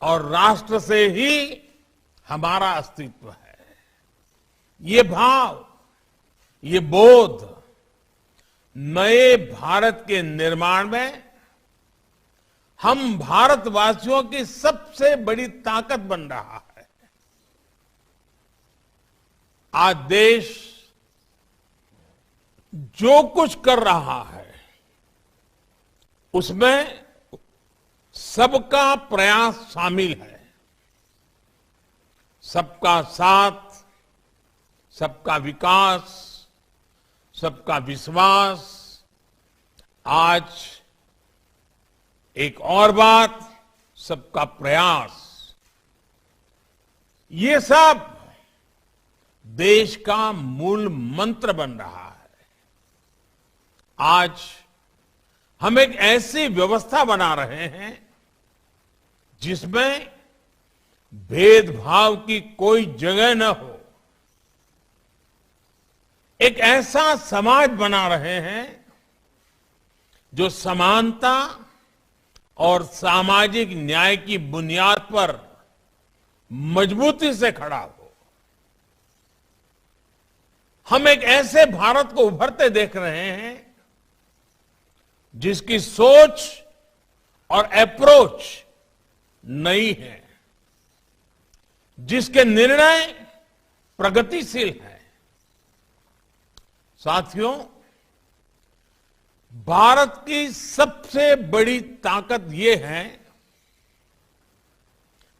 और राष्ट्र से ही हमारा अस्तित्व है। ये भाव, ये बोध नए भारत के निर्माण में हम भारतवासियों की सबसे बड़ी ताकत बन रहा है। आज देश जो कुछ कर रहा है उसमें सबका प्रयास शामिल है। सबका साथ, सबका विकास, सबका विश्वास। आज एक और बात, सबका प्रयास। ये सब देश का मूल मंत्र बन रहा है। आज हम एक ऐसी व्यवस्था बना रहे हैं जिसमें भेदभाव की कोई जगह न हो। एक ऐसा समाज बना रहे हैं जो समानता और सामाजिक न्याय की बुनियाद पर मजबूती से खड़ा हो। हम एक ऐसे भारत को उभरते देख रहे हैं जिसकी सोच और अप्रोच नई है, जिसके निर्णय प्रगतिशील हैं। साथियों, भारत की सबसे बड़ी ताकत यह है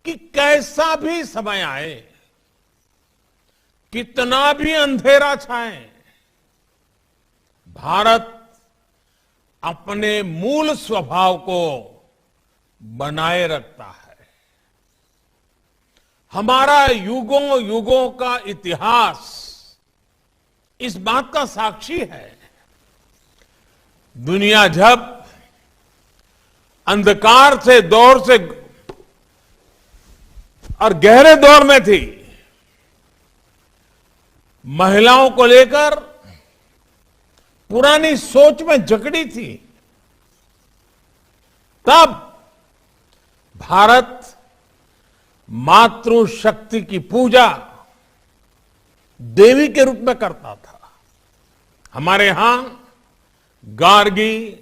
कि कैसा भी समय आए, कितना भी अंधेरा छाए, भारत अपने मूल स्वभाव को बनाए रखता है। हमारा युगों युगों का इतिहास इस बात का साक्षी है। दुनिया जब अंधकार से दौर से और गहरे दौर में थी, महिलाओं को लेकर पुरानी सोच में जकड़ी थी, तब भारत मातृशक्ति की पूजा देवी के रूप में करता था। हमारे यहां गार्गी,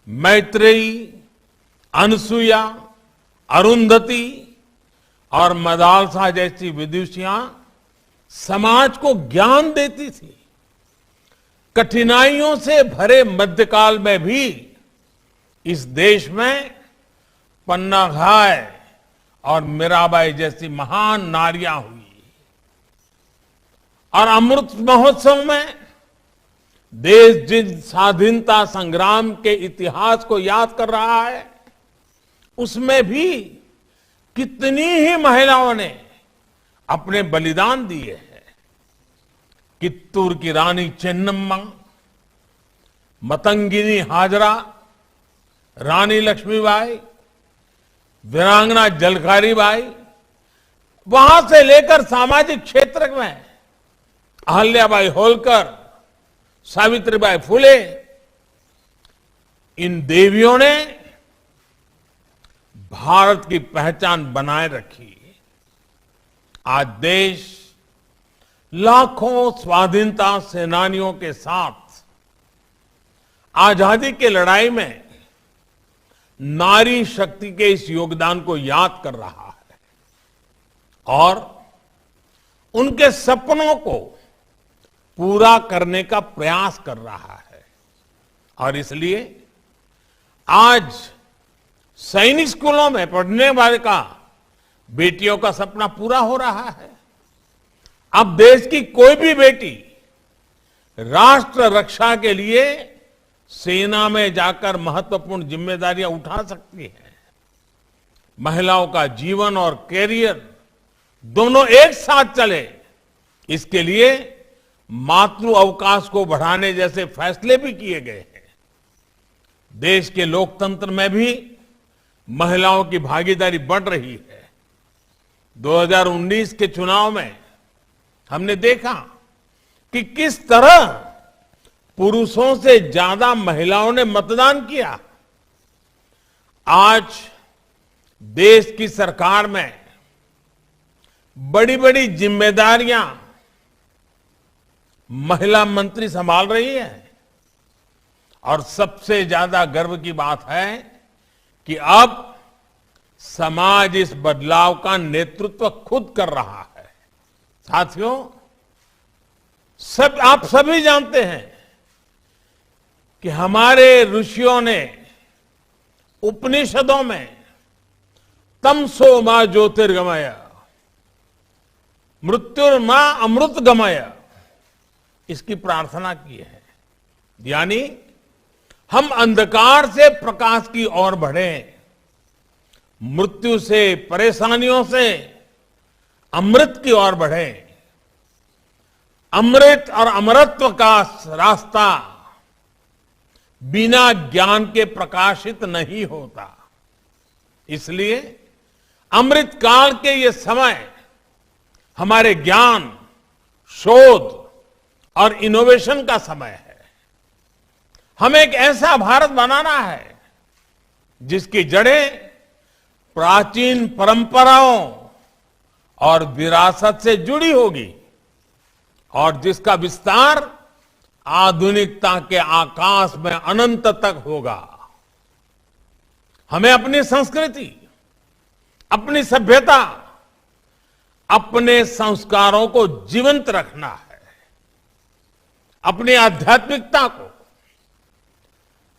मैत्रेयी, अनसुया, अरुंधति और मदालसा जैसी विदुषियां समाज को ज्ञान देती थी। कठिनाइयों से भरे मध्यकाल में भी इस देश में पन्ना घाय और मीराबाई जैसी महान नारियां हुई। और अमृत महोत्सव में देश जिन स्वाधीनता संग्राम के इतिहास को याद कर रहा है, उसमें भी कितनी ही महिलाओं ने अपने बलिदान दिए हैं। कित्तूर की रानी चेन्नम्मा, मतंगिनी हाजरा, रानी लक्ष्मीबाई, वीरांगना झलकारी बाई, वहां से लेकर सामाजिक क्षेत्र में अहल्याबाई होलकर, सावित्रीबाई फुले, इन देवियों ने भारत की पहचान बनाए रखी। आज देश लाखों स्वाधीनता सेनानियों के साथ आजादी की लड़ाई में नारी शक्ति के इस योगदान को याद कर रहा है और उनके सपनों को पूरा करने का प्रयास कर रहा है। और इसलिए आज सैनिक स्कूलों में पढ़ने वाले का बेटियों का सपना पूरा हो रहा है। अब देश की कोई भी बेटी राष्ट्र रक्षा के लिए सेना में जाकर महत्वपूर्ण जिम्मेदारियां उठा सकती है। महिलाओं का जीवन और कैरियर दोनों एक साथ चले, इसके लिए मातृ अवकाश को बढ़ाने जैसे फैसले भी किए गए हैं। देश के लोकतंत्र में भी महिलाओं की भागीदारी बढ़ रही है। 2019 के चुनाव में हमने देखा कि किस तरह पुरुषों से ज्यादा महिलाओं ने मतदान किया। आज देश की सरकार में बड़ी बड़ी जिम्मेदारियां महिला मंत्री संभाल रही है और सबसे ज्यादा गर्व की बात है कि अब समाज इस बदलाव का नेतृत्व खुद कर रहा है। साथियों, आप सभी जानते हैं कि हमारे ऋषियों ने उपनिषदों में तमसो मां ज्योतिर्गमय, मृत्युर्मा अमृतगमय, इसकी प्रार्थना की है। यानी हम अंधकार से प्रकाश की ओर बढ़ें, मृत्यु से, परेशानियों से अमृत की ओर बढ़ें। अमृत और अमरत्व का रास्ता बिना ज्ञान के प्रकाशित नहीं होता। इसलिए अमृत काल के ये समय हमारे ज्ञान, शोध और इनोवेशन का समय है। हमें एक ऐसा भारत बनाना है जिसकी जड़ें प्राचीन परंपराओं और विरासत से जुड़ी होगी और जिसका विस्तार आधुनिकता के आकाश में अनंत तक होगा। हमें अपनी संस्कृति, अपनी सभ्यता, अपने संस्कारों को जीवंत रखना है। अपनी आध्यात्मिकता को,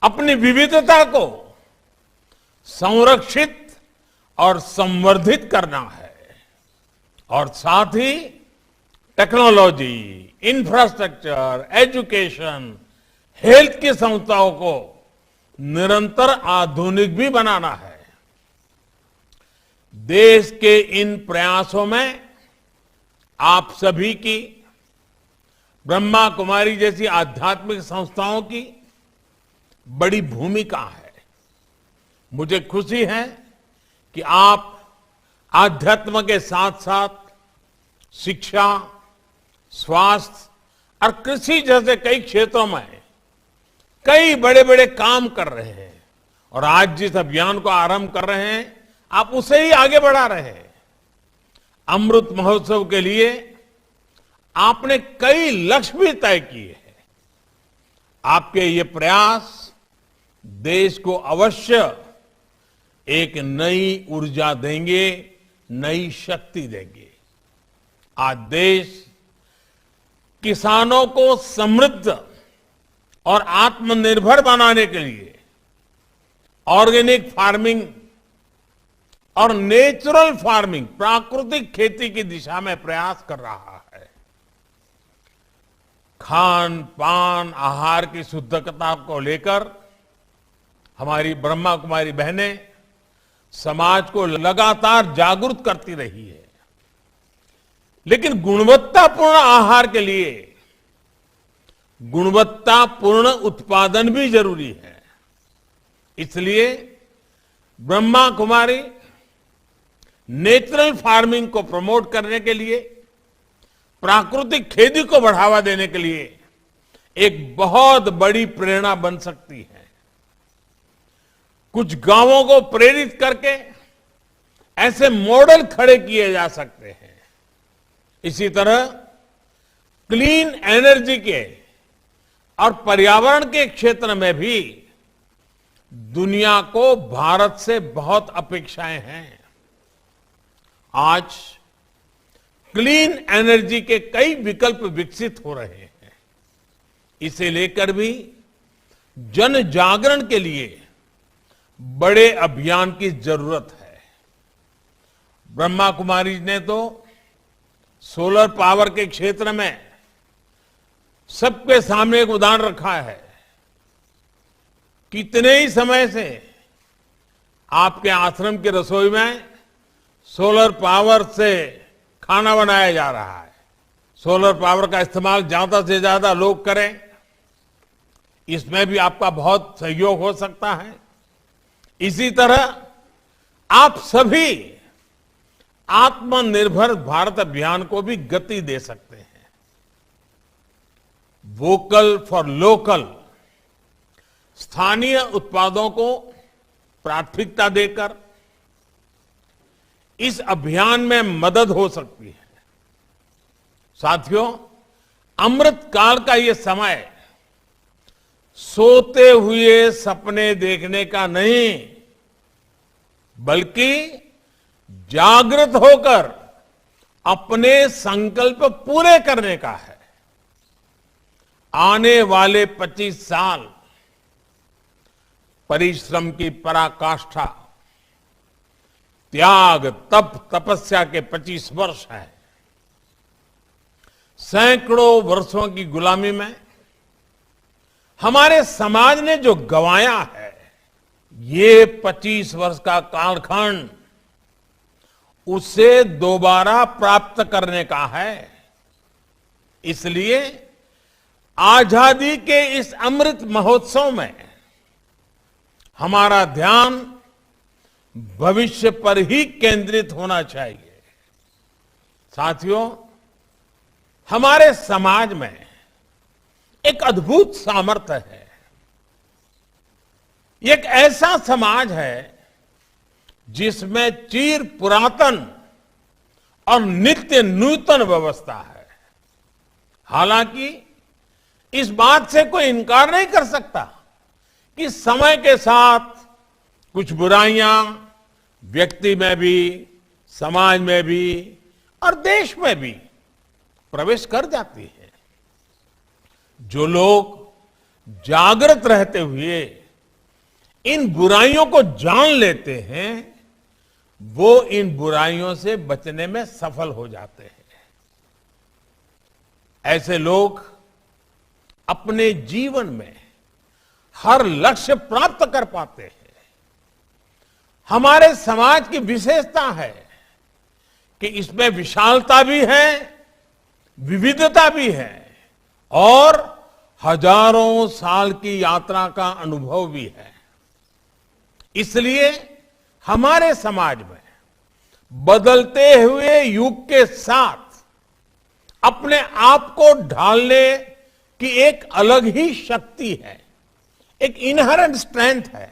अपनी विविधता को संरक्षित और संवर्धित करना है और साथ ही टेक्नोलॉजी, इंफ्रास्ट्रक्चर, एजुकेशन, हेल्थ की संस्थाओं को निरंतर आधुनिक भी बनाना है। देश के इन प्रयासों में आप सभी की, ब्रह्मा कुमारी जैसी आध्यात्मिक संस्थाओं की बड़ी भूमिका है। मुझे खुशी है कि आप आध्यात्म के साथ साथ शिक्षा, स्वास्थ्य और कृषि जैसे कई क्षेत्रों में कई बड़े बड़े काम कर रहे हैं और आज जिस अभियान को आरंभ कर रहे हैं, आप उसे ही आगे बढ़ा रहे हैं। अमृत महोत्सव के लिए आपने कई लक्ष्य भी तय किए हैं। आपके ये प्रयास देश को अवश्य एक नई ऊर्जा देंगे, नई शक्ति देंगे। आज देश किसानों को समृद्ध और आत्मनिर्भर बनाने के लिए ऑर्गेनिक फार्मिंग और नेचुरल फार्मिंग, प्राकृतिक खेती की दिशा में प्रयास कर रहा है। खान पान आहार की शुद्धता को लेकर हमारी ब्रह्मा कुमारी बहनें समाज को लगातार जागरूक करती रही है। लेकिन गुणवत्तापूर्ण आहार के लिए गुणवत्तापूर्ण उत्पादन भी जरूरी है। इसलिए ब्रह्मा कुमारी नेचुरल फार्मिंग को प्रमोट करने के लिए, प्राकृतिक खेती को बढ़ावा देने के लिए एक बहुत बड़ी प्रेरणा बन सकती है। कुछ गांवों को प्रेरित करके ऐसे मॉडल खड़े किए जा सकते हैं। इसी तरह क्लीन एनर्जी के और पर्यावरण के क्षेत्र में भी दुनिया को भारत से बहुत अपेक्षाएं हैं। आज क्लीन एनर्जी के कई विकल्प विकसित हो रहे हैं। इसे लेकर भी जन जागरण के लिए बड़े अभियान की जरूरत है। ब्रह्मा कुमारी ने तो सोलर पावर के क्षेत्र में सबके सामने एक उदाहरण रखा है। कितने ही समय से आपके आश्रम की रसोई में सोलर पावर से खाना बनाया जा रहा है। सोलर पावर का इस्तेमाल ज्यादा से ज्यादा लोग करें, इसमें भी आपका बहुत सहयोग हो सकता है। इसी तरह आप सभी आत्मनिर्भर भारत अभियान को भी गति दे सकते हैं। वोकल फॉर लोकल, स्थानीय उत्पादों को प्राथमिकता देकर इस अभियान में मदद हो सकती है। साथियों, अमृत काल का ये समय सोते हुए सपने देखने का नहीं, बल्कि जागृत होकर अपने संकल्प पूरे करने का है। आने वाले 25 साल परिश्रम की पराकाष्ठा, त्याग, तप, तपस्या के 25 वर्ष हैं। सैकड़ों वर्षों की गुलामी में हमारे समाज ने जो गंवाया है, ये 25 वर्ष का कालखंड उसे दोबारा प्राप्त करने का है। इसलिए आजादी के इस अमृत महोत्सव में हमारा ध्यान भविष्य पर ही केंद्रित होना चाहिए। साथियों, हमारे समाज में एक अद्भुत सामर्थ्य है। एक ऐसा समाज है जिसमें चिर पुरातन और नित्य नूतन व्यवस्था है। हालांकि इस बात से कोई इनकार नहीं कर सकता कि समय के साथ कुछ बुराइयां व्यक्ति में भी, समाज में भी और देश में भी प्रवेश कर जाती है। जो लोग जागृत रहते हुए इन बुराइयों को जान लेते हैं, वो इन बुराइयों से बचने में सफल हो जाते हैं। ऐसे लोग अपने जीवन में हर लक्ष्य प्राप्त कर पाते हैं। हमारे समाज की विशेषता है कि इसमें विशालता भी है, विविधता भी है और हजारों साल की यात्रा का अनुभव भी है। इसलिए हमारे समाज में बदलते हुए युग के साथ अपने आप को ढालने की एक अलग ही शक्ति है, एक इनहेरेंट स्ट्रेंथ है।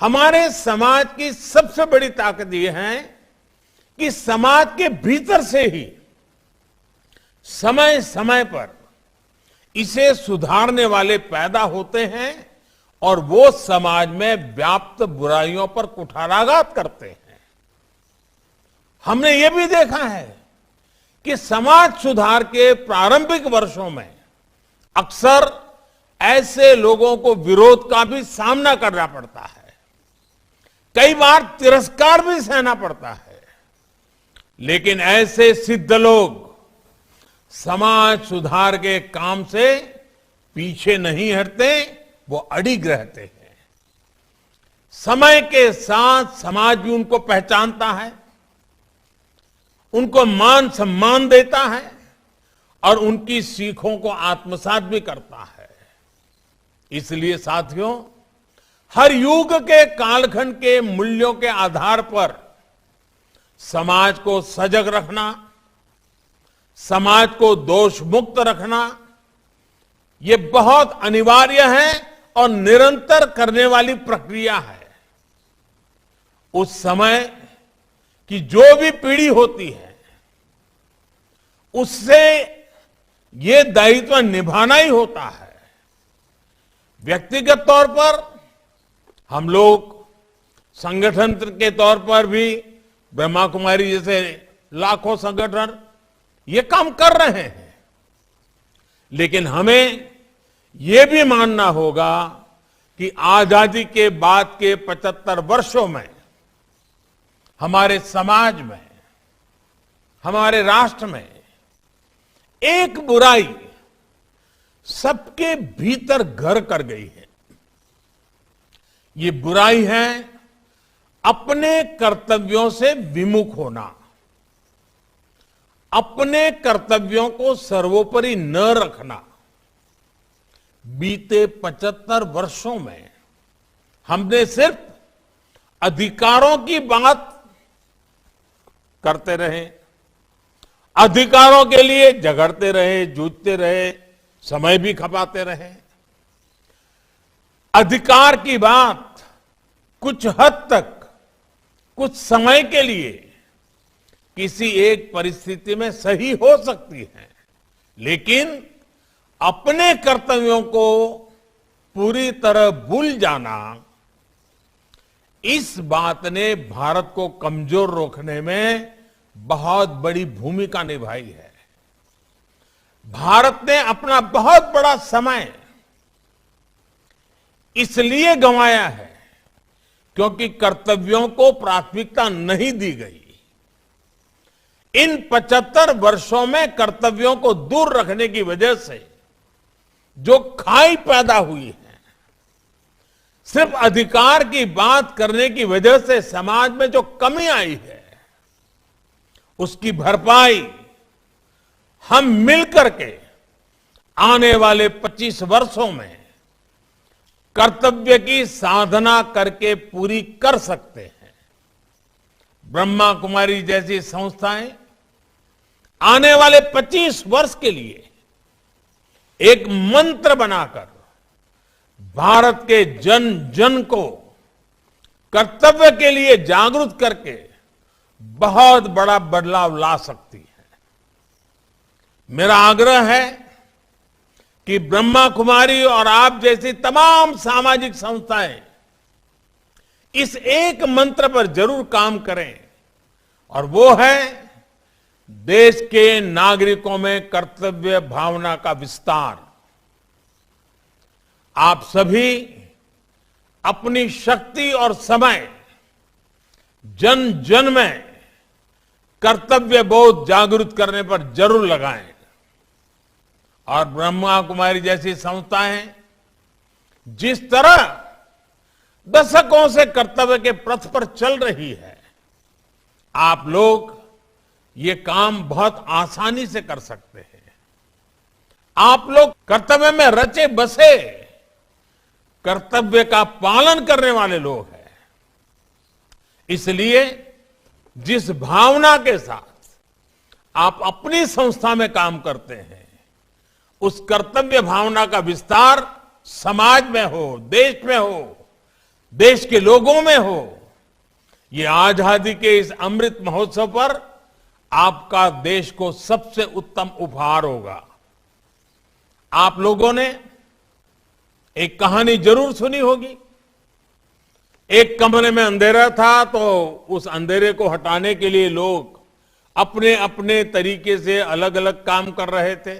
हमारे समाज की सबसे बड़ी ताकत यह है कि समाज के भीतर से ही समय समय पर इसे सुधारने वाले पैदा होते हैं और वो समाज में व्याप्त बुराइयों पर कुठाराघात करते हैं। हमने ये भी देखा है कि समाज सुधार के प्रारंभिक वर्षों में अक्सर ऐसे लोगों को विरोध का भी सामना करना पड़ता है, कई बार तिरस्कार भी सहना पड़ता है। लेकिन ऐसे सिद्ध लोग समाज सुधार के काम से पीछे नहीं हटते, वो अडिग रहते हैं। समय के साथ समाज भी उनको पहचानता है, उनको मान सम्मान देता है और उनकी सीखों को आत्मसात भी करता है। इसलिए साथियों, हर युग के कालखंड के मूल्यों के आधार पर समाज को सजग रखना, समाज को दोष मुक्त रखना, ये बहुत अनिवार्य है और निरंतर करने वाली प्रक्रिया है। उस समय की जो भी पीढ़ी होती है, उससे ये दायित्व निभाना ही होता है। व्यक्तिगत तौर पर हम लोग संगठन के तौर पर भी ब्रह्मा कुमारी जैसे लाखों संगठन ये काम कर रहे हैं, लेकिन हमें ये भी मानना होगा कि आजादी के बाद के 75 वर्षों में हमारे समाज में, हमारे राष्ट्र में एक बुराई सबके भीतर घर कर गई है। ये बुराई है अपने कर्तव्यों से विमुख होना, अपने कर्तव्यों को सर्वोपरि न रखना। बीते 75 वर्षों में हमने सिर्फ अधिकारों की बात करते रहे, अधिकारों के लिए झगड़ते रहे, जूझते रहे, समय भी खपाते रहे। अधिकार की बात कुछ हद तक, कुछ समय के लिए किसी एक परिस्थिति में सही हो सकती है, लेकिन अपने कर्तव्यों को पूरी तरह भूल जाना, इस बात ने भारत को कमजोर रोकने में बहुत बड़ी भूमिका निभाई है। भारत ने अपना बहुत बड़ा समय इसलिए गंवाया है क्योंकि कर्तव्यों को प्राथमिकता नहीं दी गई। इन 75 वर्षों में कर्तव्यों को दूर रखने की वजह से जो खाई पैदा हुई है, सिर्फ अधिकार की बात करने की वजह से समाज में जो कमी आई है, उसकी भरपाई हम मिलकर के आने वाले 25 वर्षों में कर्तव्य की साधना करके पूरी कर सकते हैं। ब्रह्मा कुमारी जैसी संस्थाएं आने वाले 25 वर्ष के लिए एक मंत्र बनाकर भारत के जन जन को कर्तव्य के लिए जागरूक करके बहुत बड़ा बदलाव ला सकती है। मेरा आग्रह है कि ब्रह्मा कुमारी और आप जैसी तमाम सामाजिक संस्थाएं इस एक मंत्र पर जरूर काम करें, और वो है देश के नागरिकों में कर्तव्य भावना का विस्तार। आप सभी अपनी शक्ति और समय जन जन में कर्तव्य बोध जागृत करने पर जरूर लगाएं, और ब्रह्मा कुमारी जैसी संस्थाएं जिस तरह दशकों से कर्तव्य के पथ पर चल रही है, आप लोग ये काम बहुत आसानी से कर सकते हैं। आप लोग कर्तव्य में रचे बसे, कर्तव्य का पालन करने वाले लोग हैं। इसलिए जिस भावना के साथ आप अपनी संस्था में काम करते हैं, उस कर्तव्य भावना का विस्तार समाज में हो, देश में हो, देश के लोगों में हो। ये आजादी के इस अमृत महोत्सव पर आपका देश को सबसे उत्तम उपहार होगा। आप लोगों ने एक कहानी जरूर सुनी होगी। एक कमरे में अंधेरा था, तो उस अंधेरे को हटाने के लिए लोग अपने अपने तरीके से अलग अलग काम कर रहे थे।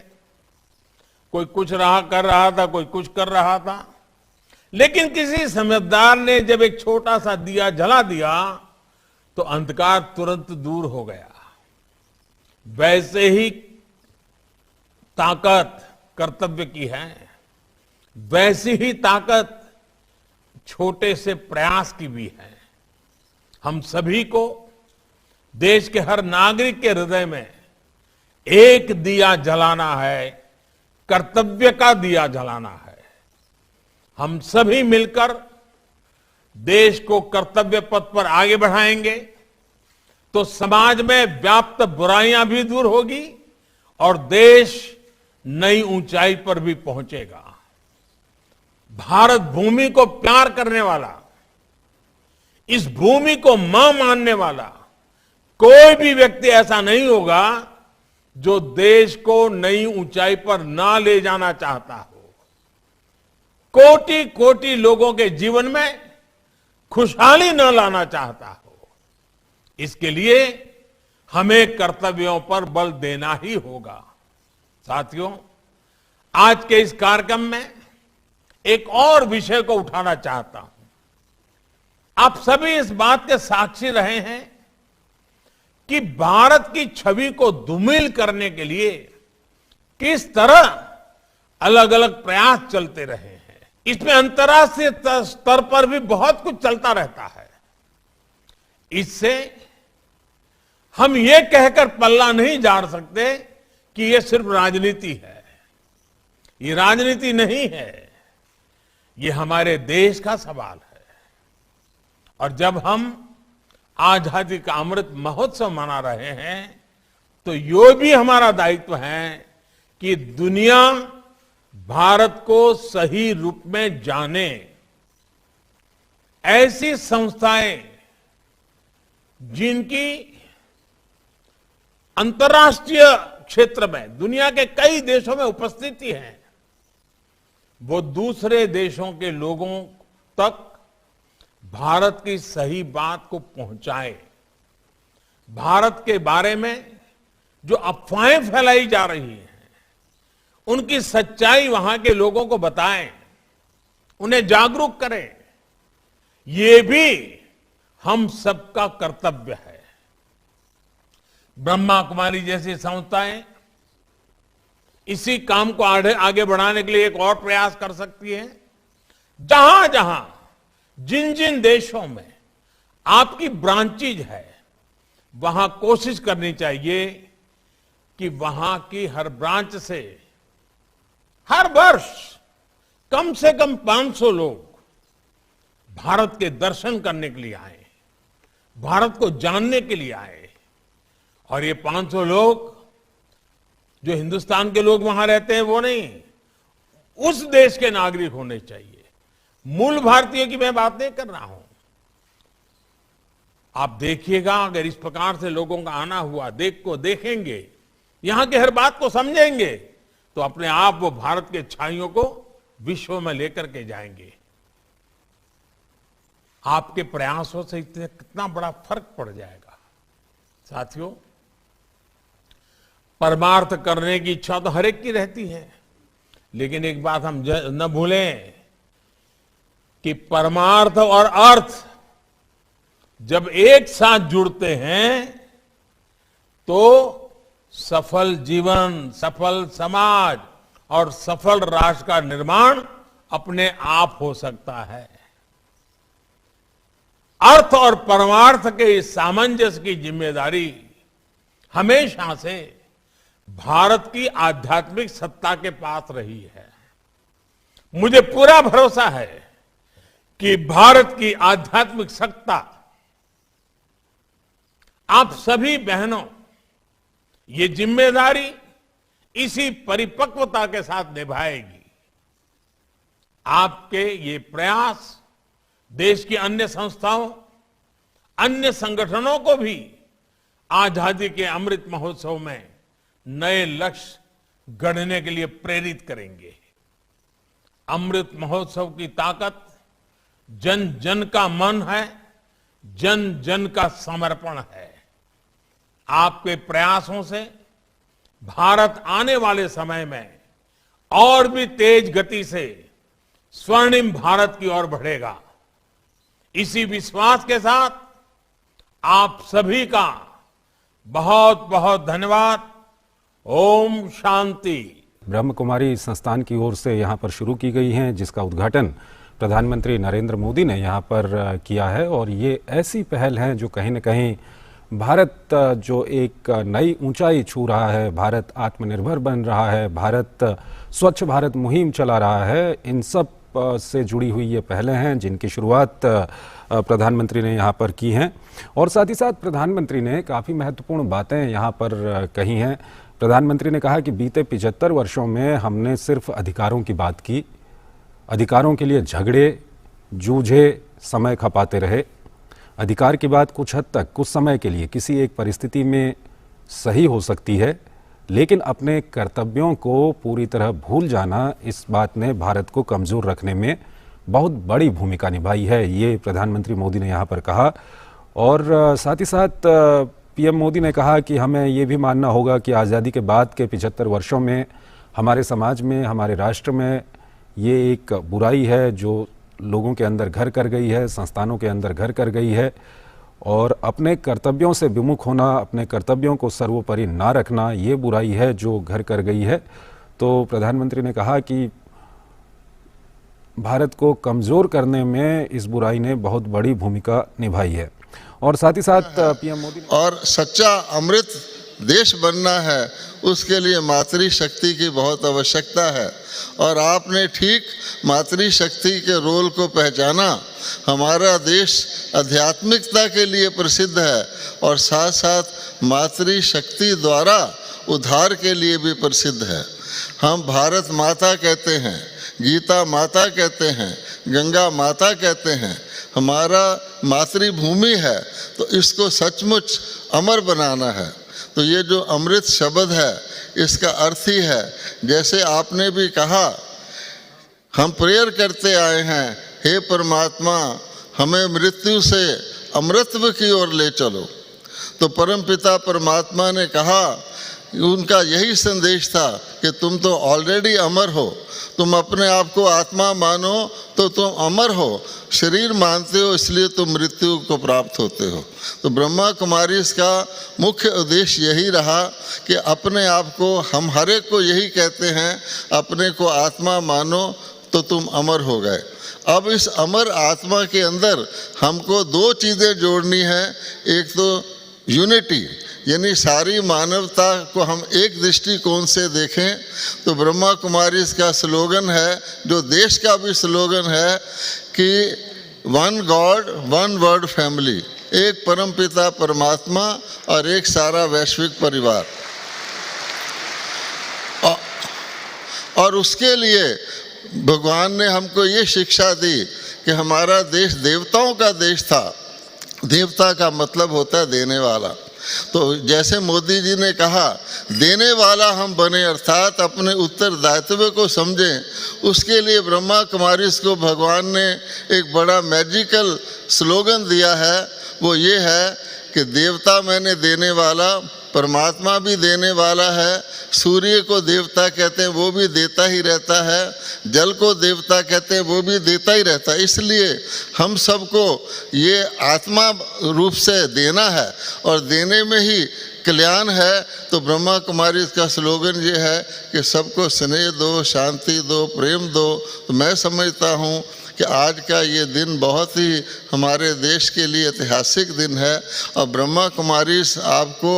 कोई कुछ कर रहा था, कोई कुछ कर रहा था, लेकिन किसी समझदार ने जब एक छोटा सा दिया जला दिया तो अंधकार तुरंत दूर हो गया। वैसे ही ताकत कर्तव्य की है, वैसी ही ताकत छोटे से प्रयास की भी है। हम सभी को देश के हर नागरिक के हृदय में एक दिया जलाना है, कर्तव्य का दिया जलाना है। हम सभी मिलकर देश को कर्तव्य पथ पर आगे बढ़ाएंगे तो समाज में व्याप्त बुराइयां भी दूर होगी और देश नई ऊंचाई पर भी पहुंचेगा। भारत भूमि को प्यार करने वाला, इस भूमि को मां मानने वाला कोई भी व्यक्ति ऐसा नहीं होगा जो देश को नई ऊंचाई पर ना ले जाना चाहता हो। कोटि कोटि लोगों के जीवन में खुशहाली न लाना चाहता हो। इसके लिए हमें कर्तव्यों पर बल देना ही होगा। साथियों, आज के इस कार्यक्रम में एक और विषय को उठाना चाहता हूं। आप सभी इस बात के साक्षी रहे हैं कि भारत की छवि को धूमिल करने के लिए किस तरह अलग अलग प्रयास चलते रहे हैं। इसमें अंतर्राष्ट्रीय स्तर पर भी बहुत कुछ चलता रहता है। इससे हम ये कहकर पल्ला नहीं झाड़ सकते कि ये सिर्फ राजनीति है। ये राजनीति नहीं है, ये हमारे देश का सवाल है। और जब हम आजादी का अमृत महोत्सव मना रहे हैं तो ये भी हमारा दायित्व है कि दुनिया भारत को सही रूप में जाने। ऐसी संस्थाएं जिनकी अंतर्राष्ट्रीय क्षेत्र में दुनिया के कई देशों में उपस्थिति है, वो दूसरे देशों के लोगों तक भारत की सही बात को पहुंचाए। भारत के बारे में जो अफवाहें फैलाई जा रही हैं, उनकी सच्चाई वहां के लोगों को बताएं, उन्हें जागरूक करें। ये भी हम सबका कर्तव्य है। ब्रह्मा कुमारी जैसी संस्थाएं इसी काम को आगे बढ़ाने के लिए एक और प्रयास कर सकती है। जहां जहां जिन जिन देशों में आपकी ब्रांचेज है, वहां कोशिश करनी चाहिए कि वहां की हर ब्रांच से हर वर्ष कम से कम 500 लोग भारत के दर्शन करने के लिए आए, भारत को जानने के लिए आए। और ये 500 लोग जो हिंदुस्तान के लोग वहां रहते हैं वो नहीं, उस देश के नागरिक होने चाहिए। मूल भारतीय की मैं बात नहीं कर रहा हूं। आप देखिएगा, अगर इस प्रकार से लोगों का आना हुआ, देखेंगे, यहां की हर बात को समझेंगे, तो अपने आप वो भारत के छाइयों को विश्व में लेकर के जाएंगे। आपके प्रयासों से इतने कितना बड़ा फर्क पड़ जाएगा। साथियों, परमार्थ करने की इच्छा तो हर एक की रहती है, लेकिन एक बात हम न भूलें कि परमार्थ और अर्थ जब एक साथ जुड़ते हैं तो सफल जीवन, सफल समाज और सफल राष्ट्र का निर्माण अपने आप हो सकता है। अर्थ और परमार्थ के इस सामंजस्य की जिम्मेदारी हमेशा से भारत की आध्यात्मिक सत्ता के पास रही है। मुझे पूरा भरोसा है कि भारत की आध्यात्मिक सत्ता आप सभी बहनों ये जिम्मेदारी इसी परिपक्वता के साथ निभाएगी। आपके ये प्रयास देश की अन्य संस्थाओं, अन्य संगठनों को भी आजादी के अमृत महोत्सव में नए लक्ष्य गढ़ने के लिए प्रेरित करेंगे। अमृत महोत्सव की ताकत जन जन का मन है, जन जन का समर्पण है। आपके प्रयासों से भारत आने वाले समय में और भी तेज गति से स्वर्णिम भारत की ओर बढ़ेगा। इसी विश्वास के साथ आप सभी का बहुत बहुत धन्यवाद। ओम शांति। ब्रह्म कुमारी संस्थान की ओर से यहाँ पर शुरू की गई हैं, जिसका उद्घाटन प्रधानमंत्री नरेंद्र मोदी ने यहाँ पर किया है। और ये ऐसी पहल है जो कहीं न कहीं भारत जो एक नई ऊंचाई छू रहा है, भारत आत्मनिर्भर बन रहा है, भारत स्वच्छ भारत मुहिम चला रहा है, इन सब से जुड़ी हुई ये पहलें हैं जिनकी शुरुआत प्रधानमंत्री ने यहाँ पर की हैं। और साथ ही साथ प्रधानमंत्री ने काफ़ी महत्वपूर्ण बातें यहाँ पर कही हैं। प्रधानमंत्री ने कहा कि बीते 75 वर्षों में हमने सिर्फ अधिकारों की बात की, अधिकारों के लिए झगड़े, जूझे, समय खपाते रहे। अधिकार की बात कुछ हद तक, कुछ समय के लिए, किसी एक परिस्थिति में सही हो सकती है, लेकिन अपने कर्तव्यों को पूरी तरह भूल जाना, इस बात ने भारत को कमज़ोर रखने में बहुत बड़ी भूमिका निभाई है, ये प्रधानमंत्री मोदी ने यहाँ पर कहा। और साथ ही साथ पीएम मोदी ने कहा कि हमें ये भी मानना होगा कि आज़ादी के बाद के 75 वर्षों में हमारे समाज में, हमारे राष्ट्र में ये एक बुराई है जो लोगों के अंदर घर कर गई है, संस्थानों के अंदर घर कर गई है। और अपने कर्तव्यों से विमुख होना, अपने कर्तव्यों को सर्वोपरि ना रखना, ये बुराई है जो घर कर गई है। तो प्रधानमंत्री ने कहा कि भारत को कमज़ोर करने में इस बुराई ने बहुत बड़ी भूमिका निभाई है। और साथ ही साथ पीएम मोदी और सच्चा अमृत देश बनना है, उसके लिए मातृशक्ति की बहुत आवश्यकता है। और आपने ठीक मातृशक्ति के रोल को पहचाना। हमारा देश आध्यात्मिकता के लिए प्रसिद्ध है और साथ साथ मातृशक्ति द्वारा उद्धार के लिए भी प्रसिद्ध है। हम भारत माता कहते हैं, गीता माता कहते हैं, गंगा माता कहते हैं, हमारा मातृभूमि है, तो इसको सचमुच अमर बनाना है। तो ये जो अमृत शब्द है, इसका अर्थ ही है, जैसे आपने भी कहा, हम प्रेयर करते आए हैं, हे परमात्मा हमें मृत्यु से अमृतत्व की ओर ले चलो। तो परमपिता परमात्मा ने कहा, उनका यही संदेश था कि तुम तो ऑलरेडी अमर हो, तुम अपने आप को आत्मा मानो तो तुम अमर हो, शरीर मानते हो इसलिए तुम मृत्यु को प्राप्त होते हो। तो ब्रह्मा कुमारी इसका मुख्य उद्देश्य यही रहा कि अपने आप को, हम हर एक को यही कहते हैं, अपने को आत्मा मानो तो तुम अमर हो गए। अब इस अमर आत्मा के अंदर हमको दो चीज़ें जोड़नी है। एक तो यूनिटी, यानी सारी मानवता को हम एक दृष्टिकोण से देखें। तो ब्रह्मा कुमारी इसका स्लोगन है, जो देश का भी स्लोगन है कि one God one world family, एक परमपिता परमात्मा और एक सारा वैश्विक परिवार। और उसके लिए भगवान ने हमको ये शिक्षा दी कि हमारा देश देवताओं का देश था। देवता का मतलब होता है देने वाला। तो जैसे मोदी जी ने कहा, देने वाला हम बने, अर्थात अपने उत्तरदायित्व को समझें। उसके लिए ब्रह्मा कुमारी को भगवान ने एक बड़ा मैजिकल स्लोगन दिया है। वो ये है कि देवता मैंने देने वाला, परमात्मा भी देने वाला है, सूर्य को देवता कहते हैं, वो भी देता ही रहता है, जल को देवता कहते हैं, वो भी देता ही रहता है। इसलिए हम सबको ये आत्मा रूप से देना है और देने में ही कल्याण है। तो ब्रह्मा कुमारी का स्लोगन ये है कि सबको स्नेह दो, शांति दो, प्रेम दो। तो मैं समझता हूँ कि आज का ये दिन बहुत ही हमारे देश के लिए ऐतिहासिक दिन है। और ब्रह्मा कुमारी आपको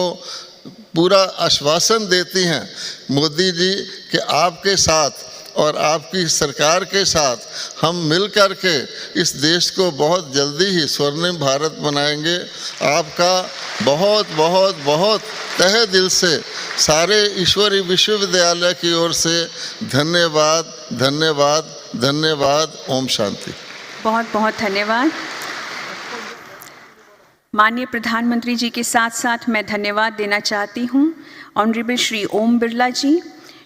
पूरा आश्वासन देती हैं मोदी जी कि आपके साथ और आपकी सरकार के साथ हम मिलकर के इस देश को बहुत जल्दी ही स्वर्णिम भारत बनाएंगे। आपका बहुत बहुत बहुत तहे दिल से सारे ईश्वरी विश्वविद्यालय की ओर से धन्यवाद, धन्यवाद, धन्यवाद। ओम शांति। बहुत बहुत धन्यवाद। माननीय प्रधानमंत्री जी के साथ साथ मैं धन्यवाद देना चाहती हूँ honourable Shri Om Birla ji,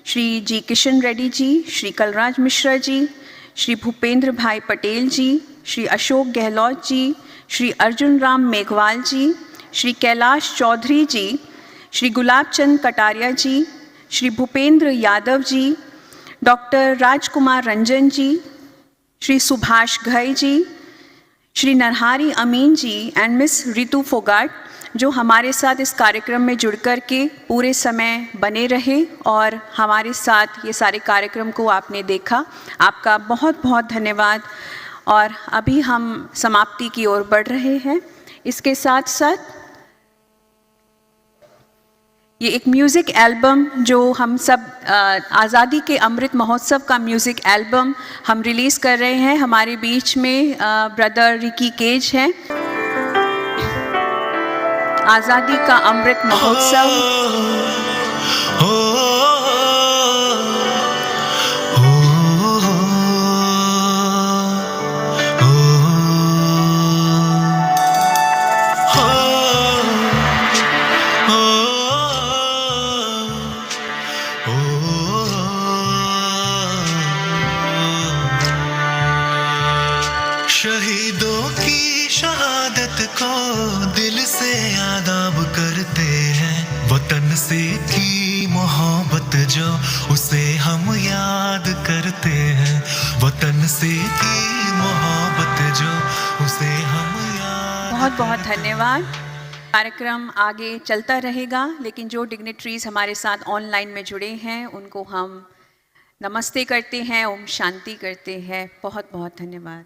Shri G Kishan Reddy ji, Shri Kalraj Mishra ji, Shri Bhupendra Bhai Patel ji, Shri Ashok Gehlot ji, Shri Arjun Ram Meghwal ji, Shri Kailash Choudhary ji, Shri Gulab Chand Kataria ji, Shri Bhupender Yadav ji, doctor Rajkumar Ranjan ji, Shri Subhash Ghai ji, Shri Narhari Amin ji and Miss Ritu Fogart, जो हमारे साथ इस कार्यक्रम में जुड़ कर के पूरे समय बने रहे और हमारे साथ ये सारे कार्यक्रम को आपने देखा, आपका बहुत बहुत धन्यवाद। और अभी हम समाप्ति की ओर बढ़ रहे हैं। इसके साथ साथ ये एक म्यूज़िक एल्बम जो हम सब आज़ादी के अमृत महोत्सव का म्यूज़िक एल्बम हम रिलीज़ कर रहे हैं। हमारे बीच में ब्रदर रिकी केज हैं। आज़ादी का अमृत महोत्सव शहीदों की शहादत को दिल से यादाब करते हैं, वतन से की मोहब्बत जो उसे हम याद करते हैं, वतन से की मोहब्बत जो उसे हम याद। बहुत बहुत धन्यवाद। कार्यक्रम आगे चलता रहेगा, लेकिन जो डिग्नेटरीज हमारे साथ ऑनलाइन में जुड़े हैं उनको हम नमस्ते करते हैं, ओम शांति करते हैं। बहुत बहुत धन्यवाद।